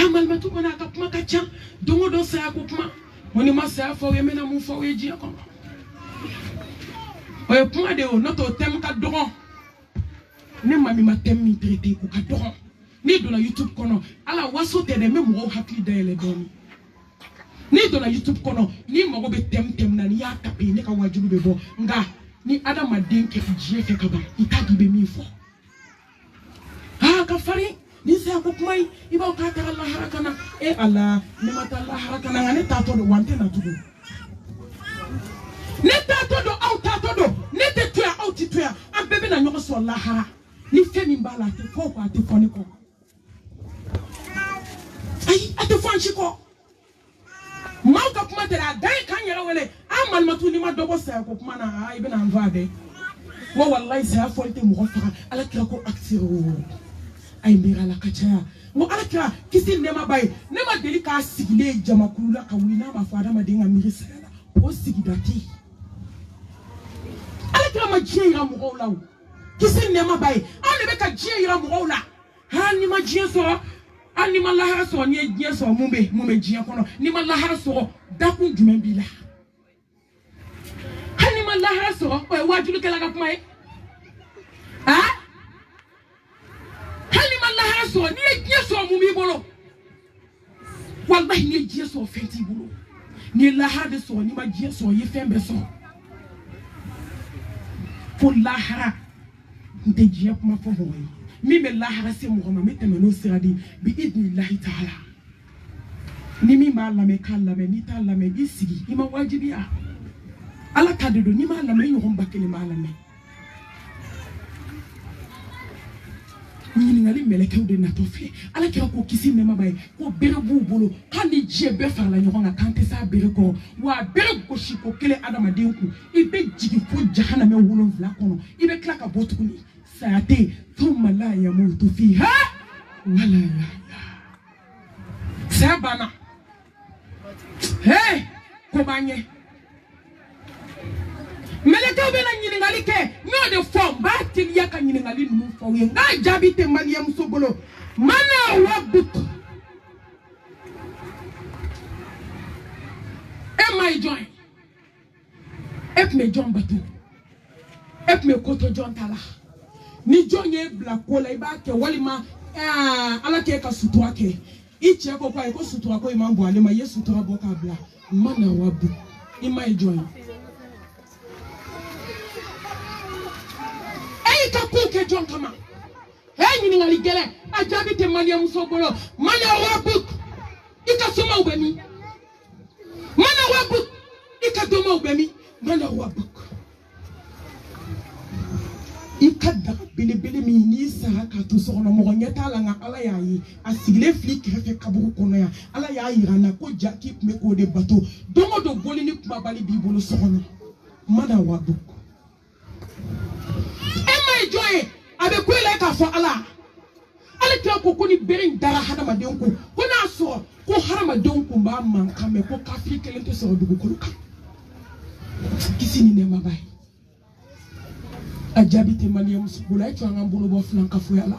amal matu kona ka kuma ka cha dongo do sa ko kuma Moni masa fo yemena mu fo yeji ko o point de o noto tem ka doron ne mami ma tem mi traité ko ka doron ni do na YouTube kono ala waso te de memo o hakli dele domi ni do na YouTube kono ni mo be tem na ni ya tape ne ka wajulu be bo nga ni adama denke jie fe ka ba itagi be mi fo ka fari ni se ko kumai iba ka ta Allah harakana Allah ni mata Allah harakana ngane tato do wante na tudu ne tato do au tato do ne te tuya au ti tuya ambebe na nyoko so Allah hara ni femi mbala te ko ko ate foni ko ai ate fonchi ko mau ka kuma te da dai kan yara wele amal matu ni ma dobo sa ko kuma na ai be na nvade wa wallahi sa folte mo fa ala kira ko aksiru ay mira la kachaya mo alaka kisi nema bay nema delika sigile jamakulu la kawina ma fada ma dinga mirisa o sigidati alaka ma jira mo law kisi nema bay ane be ka jira mo la ha ni ma jira so ani ma la so ni jira so mumbe jira kono ni ma la so dakun jumen bila hani ma la so o wajulu kala ka kuma ha so ni ejie so mumi bolo wallahi ni ejie so fenti bolo ni lahara so ni ma diɲɛ so ye fɛn bɛɛ sɔrɔ fo lahara n tɛ diɲɛ kuma fɔ mɔgɔ ye min bɛ lahara se mɔgɔ ma n bɛ tɛmɛ n'o sira de bi idinilahi taala ni min b'a lamɛn k'a lamɛn n'i t'a lamɛn i sigi i ma wajibiya ala ta de don n'i m'a lamɛn i ɲɔgɔn ba kelen b'a lamɛn ɲininkali mɛlɛkɛw de natɔ filɛ ala kira ko kisi nɛɛma b'a ye ko bere b'u bolo k'an ni diɲɛ bɛɛ farala ɲɔgɔn kan k'an tɛ s'a bere kɔrɔ wa bere gosi ko kelen adamaden kun i bɛ jigin fo jahanamɛ 7 kɔnɔ i bɛ tila ka bɔ tuguni saya tɛ yen thumma la yamutu fiha wala yahya saya banna hey ko b'an ɲɛ mɛlɛkɛw bɛna ɲininkali kɛ n y'o de fɔ n b'a teliya ka ɲininkali ninnu fɔ aw ye n k'a jaabi tɛ maliyamuso bolo mana wabuku e ma ye jɔn ye e tun bɛ jɔn bato e tun bɛ ko to jɔn ta la ni jɔn ye bila ko la i b'a kɛ walima ala k'e ka sutura kɛ i cɛ ko ayi ko sutura ko i ma bɔ ale ma i ye sutura bɔ k'a bila mana wabuku i ma ye jɔn ye ka ko kɛ jɔn kama ɲininkali gɛlɛn a jaabi tɛ maliyamuso bolo mana wabuk i ka somaw bɛ min mana wabuk i ka dɔmaw bɛ min mana wabuk i ka daga belebele min n'i sara k'a to so kɔnɔ mɔgɔ ɲɛ t'a la nka ala y'a ye a sigilen filɛ kɛrɛfɛ kaburu kɔnɔ yan ala y'a yira n na ko ja k'i tun bɛ k'o de bato don o don bɔli ni kumabali b'i bolo so kɔnɔ mana wabuk joye abe kwela ka fo ala kira ko ni bere dara hadamaden ko n'a sɔrɔ ko hadamaden ko b'a mankan mɛn ko kafiri kelen tɛ sɔrɔ dugukolo kan kisi ni nɛɛma b'a ye a jaabi tɛ maliyamuso bolo a ye to an ka bolo bɔ filan ka foya la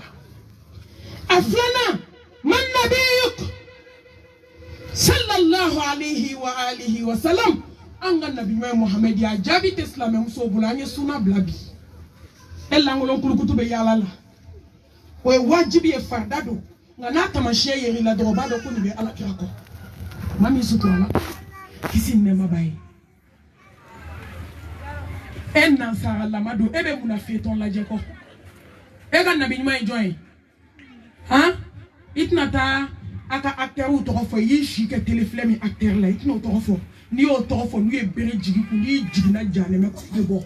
a filanan man nabiyuk sallallahu alayhi wa alihi wa sallam an ka nabi ɲuman Muhamɛdi a jaabi tɛ silamɛmuso bolo an ye suna bila bi langolon kulukutu be yala la o ye wajibi ye farda do nga n'a tamasiyɛn yeri la dɔrɔn b'a dɔn ko nin bɛ ala kira kɔ maa min sutura la kisi nɛɛma b'a ye e nansara lama don e bɛ mun na fetɔn lajɛ kɔ e ka nabi ɲuman ye jɔn ye han i tɛna taa a ka acteurs tɔgɔ fɔ i y'i si kɛ telefilɛ min acteur la i tɛna o tɔgɔ fɔ n'i y'o tɔgɔ fɔ n'u ye bere jigi kun n'i jiginna jahanɛmɛ kɔnɔ i bɛ bɔ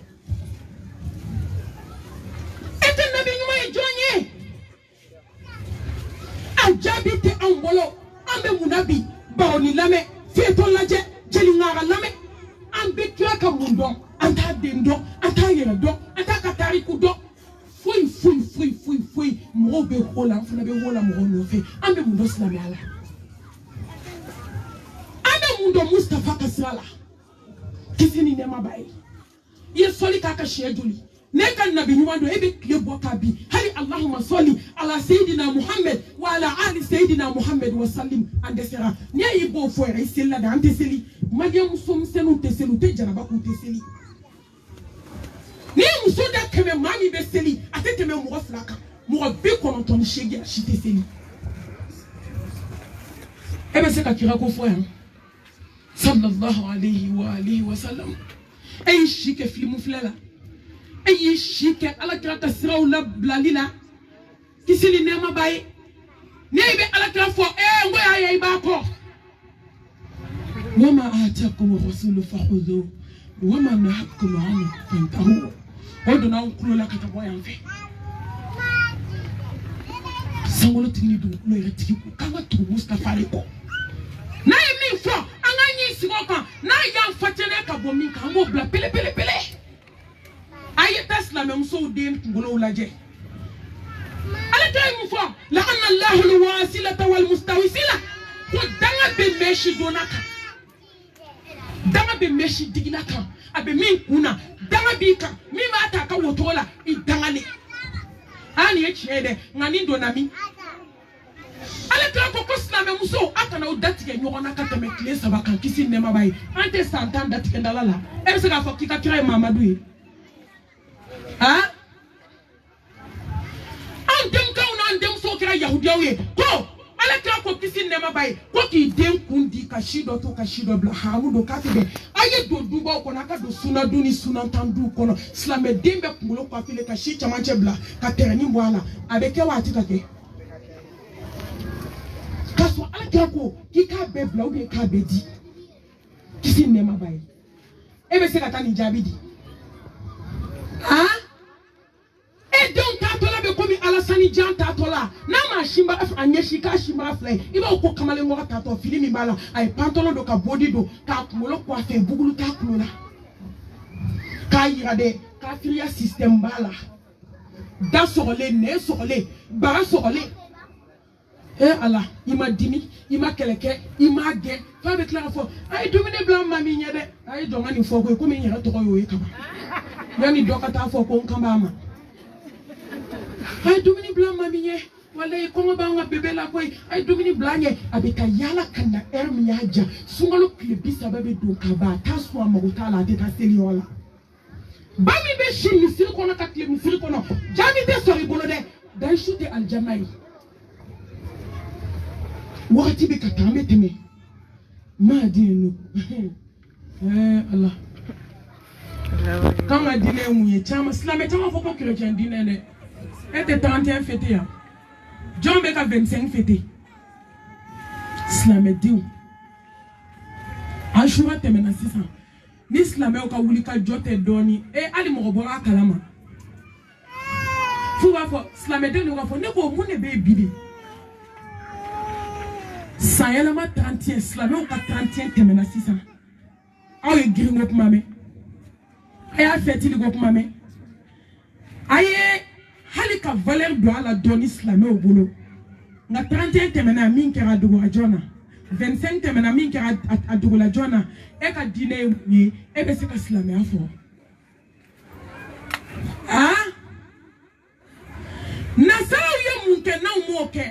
jaabi tɛ anw bolo an bɛ mun na bi baroni lamɛn fetɔn lajɛ jeli ŋaga lamɛn an bɛ tila ka mun dɔn an t'a den dɔn an t'a yɛrɛ dɔn an t'a ka tariku dɔn foyi mɔgɔw bɛ ko la an fana bɛ ko la mɔgɔw nɔfɛ an bɛ mun dɔn silamɛya la an bɛ mun dɔn Mustafa ka sira la kisi ni nɛɛma b'a ye i ye sɔli k'a ka siɲɛ joli ne ka nabi ɲuman don e bɛ tile bɔ k'a bin hali Allahumma sɔli ala sayidina Muhammad wa ala ali sayidina Muhammad wa sallim an dɛsɛra n'i y'i b'o fɔ yɛrɛ i seli la dɛ an tɛ seli maliyamuso misɛnninw tɛ seli u tɛ jaraba k'u tɛ seli n'i ye muso da 100 maa min bɛ seli a tɛ tɛmɛ mɔgɔ 2 kan mɔgɔ 98 a si tɛ seli e bɛ se ka kira ko fɔ yan sallallahu alayhi wa alihi wa sallam e y'i si kɛ filimu filɛ la e y'i si kɛ alakira ka siraw la bilali la kisi ni nɛɛma b'a ye ne bɛ alakira fɔ n ko y'a ye i b'a kɔ wa ma atakum rasulu fakhudhu wa ma nahakum anhu fantahu o donna anw kulo la ka taa bɔ yan fɛ sankolotigi ni dugukolo yɛrɛ tigi ko k'an ka tugu Mustafa de kɔ n'a ye min fɔ an k'an ɲɛ sigi o kan n'a y'an fatɛnɛ ka bɔ min kan an b'o bila pelepele aye ta silamɛmusow den kunkolow lajɛ ala ta ye mun fɔ la'anna Allahu al-wasilata wal-mustawisila ko danga bɛ mɛsi donna kan danga bɛ mɛsi digila kan a bɛ min kunna danga b'i kan min b'a ta a ka wotoro la i dangalen nin ye tiɲɛ ye dɛ nka nin donna min ala ta ko silamɛmusow a kana o datigɛ ɲɔgɔn na ka tɛmɛ tile 3 kan kisi nɛɛma b'a ye an tɛ san 10 datigɛ dala la e bɛ se k'a fɔ k'i ka kira ye Mamadu ye an denmusow n'an denmusow kɛra yahudiyaw ye ko ala kira ko kisi nema bay ko ki den kundi kashido to kashido bla hamudo katebe aye do duba ko naka do suna duni suna tandu kono slame dembe kungulo ko afile kashi chamanche bla ka terani mbwala abeke wati kake kaso ala kira ko ki ka be bla ou bien ka be di kisi nema bay ebe se katani jabidi ha e don tatola be komi alasani jan tatola na ma shimba anyeshika shimba fle iba ko kamale ngora tato filimi bala ay pantalon do ka body do ka kumolo ko afe bugulu ta kumula ka yirade ka filia system bala da sorole ne sorole bara sorole ala ima dimi ima keleke ima ge fa be clara fo ay domine blanc mami nyede ay do ngani fo ko mi nyara to yo kaba yani dokata fo ko nkamba ma ay domine blanc mami nye wala ko ba nga bebe la koy ay domine blanc nye abeka yala kana ermi yaja sungalo klibi sababe do kaba taso amaguta la teta seliola bami be shin misiri kono ka klibi misiri kono jami de sori bolode dan shute aljamai wakati be katambe teme ma dinu Allah kama dine muye chama islam chama foko chrétien dine ne était 31 fêté ya John be ka 25 fêté islam diu ashura teme na 600 ni islam o ka wuli ka jote doni ali mo bora kalama fu ba fo islam de no fo ne ko mu ne be bidi Sayalama 31 Slamé ka 31 temena 600 aye gringo kumame aya fetili go kumame aye halika valeur do ala doni Slamé au boulot na 31 temena min kera dugo ajona 25 temena min kera adugo la jona e ka dine ni e be se ka Slamé afo na sawo munke na umoke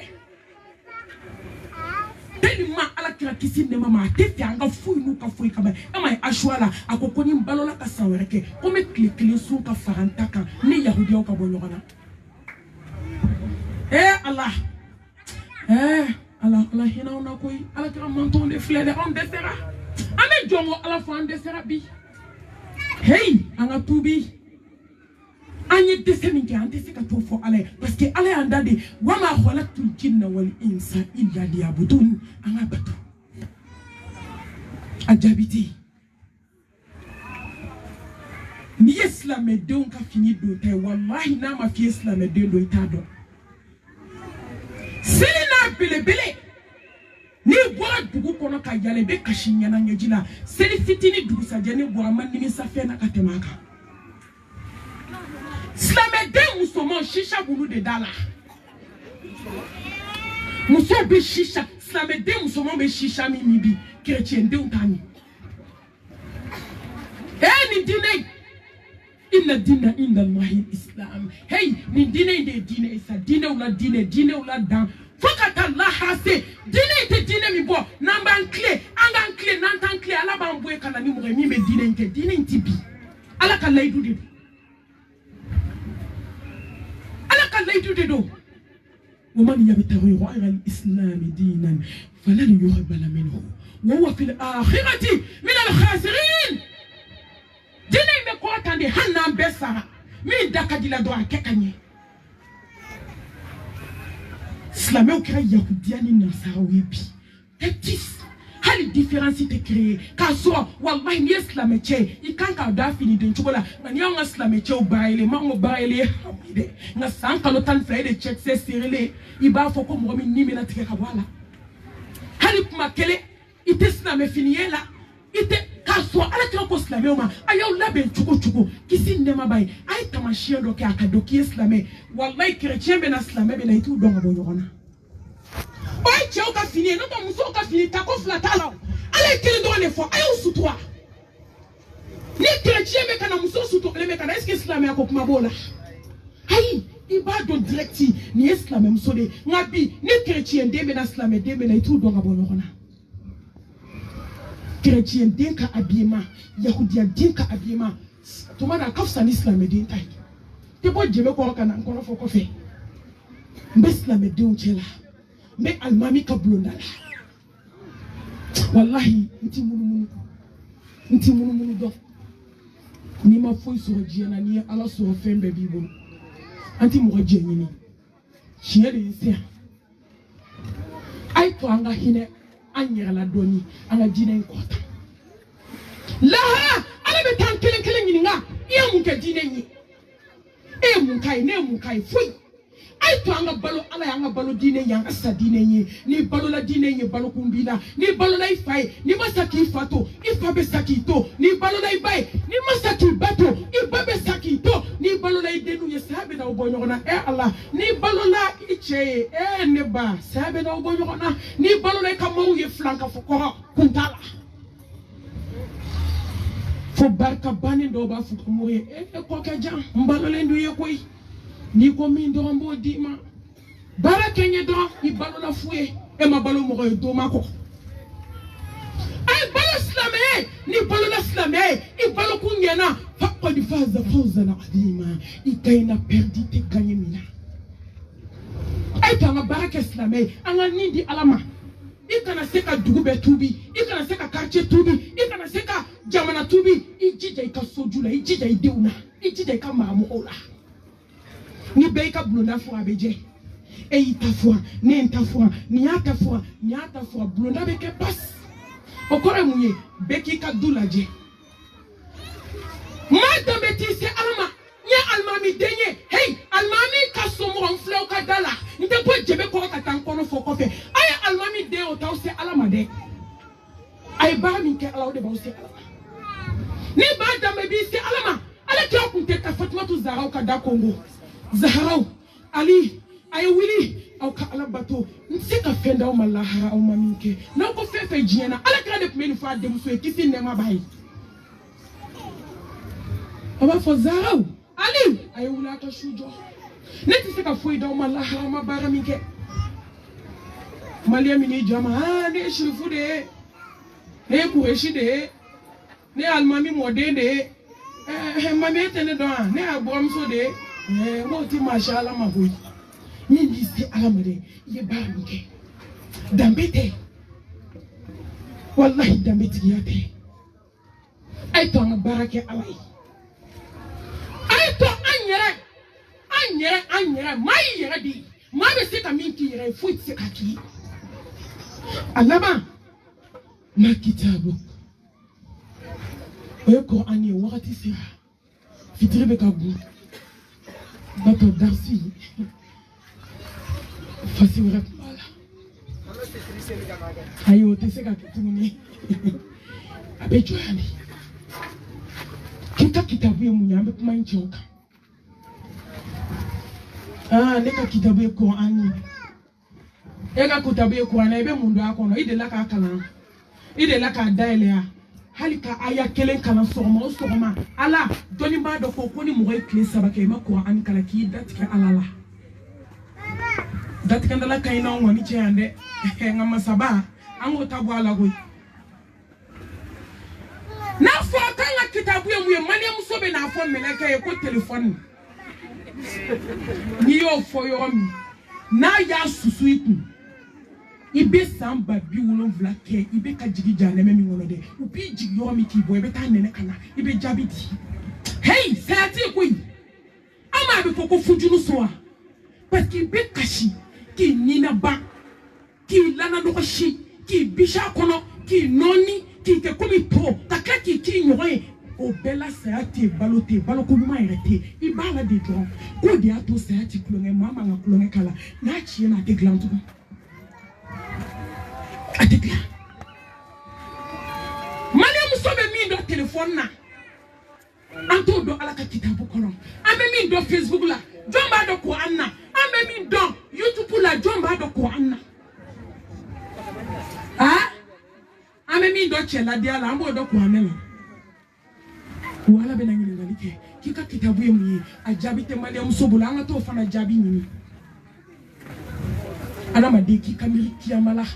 ma ala kira kisi ne mama tefi anga fuyi nuka fuyi kaba ama ashwala akokoni mbalola ka sawereke kome klikli su ka farantaka ni yahudi ka bonyogana Allah Allah hina ona koy ala kira manton de flede on desera ame jongo ala fa on desera bi hey anga tubi anye deseni ke antesi ka to fo ale parce que ale andade wama khalaqtul jinna wal insa illa liyabudun anga batu ajabiti ni islam de on ka fini do tay wallahi na ma fi islam de do itado selina bele ni boa dugu kono ka yale be kashinya na nyejila seli fitini dugu sajane boa manni mi safena katemaka Slamé de musomo shisha bulu de dala. Muso be shisha, slamé de musomo be shisha mi mibi, chrétien de utani. Ni dine, inna dina inda Allahi Islam. Hey, ni dine de dine isa, dine ula dan. Fokata Allah hase, dine te dine mi bo, namban clé, angan clé, nantan clé, ala bamboué kana ni mure mi me dine inte, dine intibi. Ala kala idu de. ومن يبتغي غير الإسلام دينا فلن يقبل منه وهو في الآخرة من الخاسرين دينا مكوتا دي هنام بسا من داكا دي لدوا كيكاني سلامي وكرا يهودياني نصاروي بي تكتيس hali différence te créer kaso wallahi ni islam che ikanka da fini den chugola ngani nga islam che o baile mango baile hamide nga sanka no tan fly de check se sirile iba foko mo mi ni mena tike kabwala hali kuma kele ite islam finiela ite kaso ala ka ko islam ma ayaw labe chugo kisi ndema bay ay tamashia do ke akadoki islam wallahi chrétien ben islam ben ay tu donga bo nyona Oye tchao ka fini, non pas muso ka fini, ta ko flata la. Allez kele do ne fo, ayo sutwa. Ni chrétien me kana muso sutwa le me kana est-ce que islam ya ko kuma bola. Ayi, iba do directi ni islam muso de ngabi ni chrétien de me na islam de me na itu do ngabo yona. Chrétien de ka abima, yahudia de ka abima. Tuma na kafsa ni islam de tai. Te bo jeme ko kana ko fo ko fe. Mbislam de unchela. mais almami ka blonda wallahi nti munu do ni ma foi sur diana ni ala so fembe bibo anti mo jeni ni chien de sia ay to anga hine anyira la doni anga dine nkota la ala be tan kelen ni nga iya mun ka dine ni e mun kai foi ay to anga balo ala anga balo dine yanga sa dine ni balo la dine ni balo kumbina ni balo la ifai ni masaki fato ifabe sakito ni balo la ibai ni masaki bato ibabe sakito ni balo la idenu ye sabe na obonyona Allah ni balo la iche ne ba sabe na obonyona ni balo la kamawu ye flanka fokora kuntala fo barka bani do ba fuko moye ko ka jam mbalo le nduye koy ni ko min do mbo dima baraka nye do ni balo la foué e ma balo mo do mako ay balo islamé ni balo la islamé e balo kunyana faqad faza fawzan adima e kayna perdi te gagné mina ay ta ma baraka islamé anga nindi alama e kana seka dugube tubi e kana seka quartier tubi e kana seka jamana tubi e jija ka sojula e jija deuna e jija ka mamu ola ni beika blonda fo abeje e itafua ni ntafua ni atafua blonda beke pass okore munye beki ka dulaje madame betise alama nya almami denye hey almami ka somo onfle ka dala nte po jebe ko ka tankono fo ko fe ay almami de o taw se alama de ay ba mi ke alaw de ba se alama ni ba dame bi se alama ala ke okunte ka Fatimatu Zahra ka da Congo Zahra Ali ay wili au ka alabato nsika fenda o malahara o maminke na ko fefe jiena ala ka de meni fa de muso ekisi ne ma bai aba fo Zahra Ali ay wula ka shujo neti sika foi da o malahara ma bara minke malia mini jama ne shifu de ne kureshi de ne almami modende mami tene do ne abomso de mo ti mashallah ma boy ni bisi alamade ye baruke dambete wallahi dambete yate ay to barake alay ay to anyere mai yere di ma be se ka minki yere fuit se kaki alaba ma kitabu e ko ani wakati se fitribe ka bu bato darsi fasi wala ayo teseka kitumuni abejo yani kitabu ya munyambe kuma nchoka neka kitabu ya Qur'ani ega kitabu ya Qur'ani ebe mundu akono ide laka akala ide laka dailea halika aya kelen kala sogoma ala doni ba do ko ni mo kle sabake ma Qur'an kala ki datka alala datka ndala kayina ngoni chande ngama saba ango tabu ala goy na fo kala kitabu ya muye mali musobe na fo meleka e ko telephone ni yo fo yo mi na ya susu iku ibe samba bi wolon vlake ibe ka jigi jane me mi ngono de ubi jigi yo mi ki boy be ta nene kana ibe jabiti hey sati ko yi ama be koko fujunu soa parce que be kashi ki nina ba ki lana do shi ki bisha kono ki noni ki ke komi to takla ki nyoye o bela sati balote baloko ma irete ibala de dron ko de ato sati klonge mama nga klonge kala na chi na te glantu atekla Mariam sobe mi do telephone na anto do alaka kitabu kono ame mi do Facebook la jomba do Qur'an na ame mi do YouTube la jomba do Qur'an na ame mi do chela dia la ambo do Qur'an na wala bena ngini ngalike kika kitabu yemu ajabi te Mariam sobo la ngato fana jabi nyini ana madeki kamili kiamala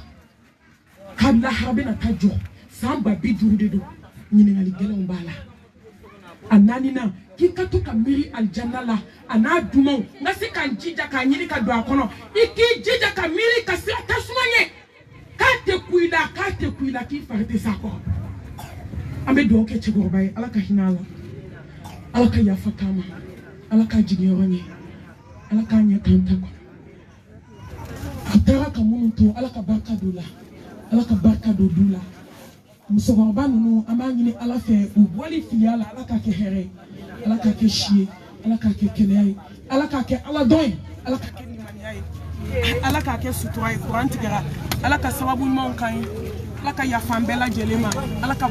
kabla harbe na tajo samba biduru dedo nyine ngali gele umbala ananina kika to ka miri aljanna la ana dumo ngasi kan jija ka nyiri ka do akono iki jija ka miri ka se tasumanye ka te kuila ki farete sako ambe do ke chegor bay ala ka hinala ala ka ya fakama ala ka jigirone ala ka nya tanta ko atara ka munto ala ka barka dola ala ka barka do dula musokɔrɔba ninnu an b'a ɲini ala fɛ u bɔli filiya la ala ka kɛ hɛrɛ ye ala ka kɛ si ye ala ka kɛ kɛnɛya ye ala ka kɛ ala dɔn ye ala ka kɛ limaniya ye ala ka kɛ sutura ye kuran tigɛra ala ka sababu ɲumanw kan ye ala ka yafa an bɛɛ lajɛlen ma ala ka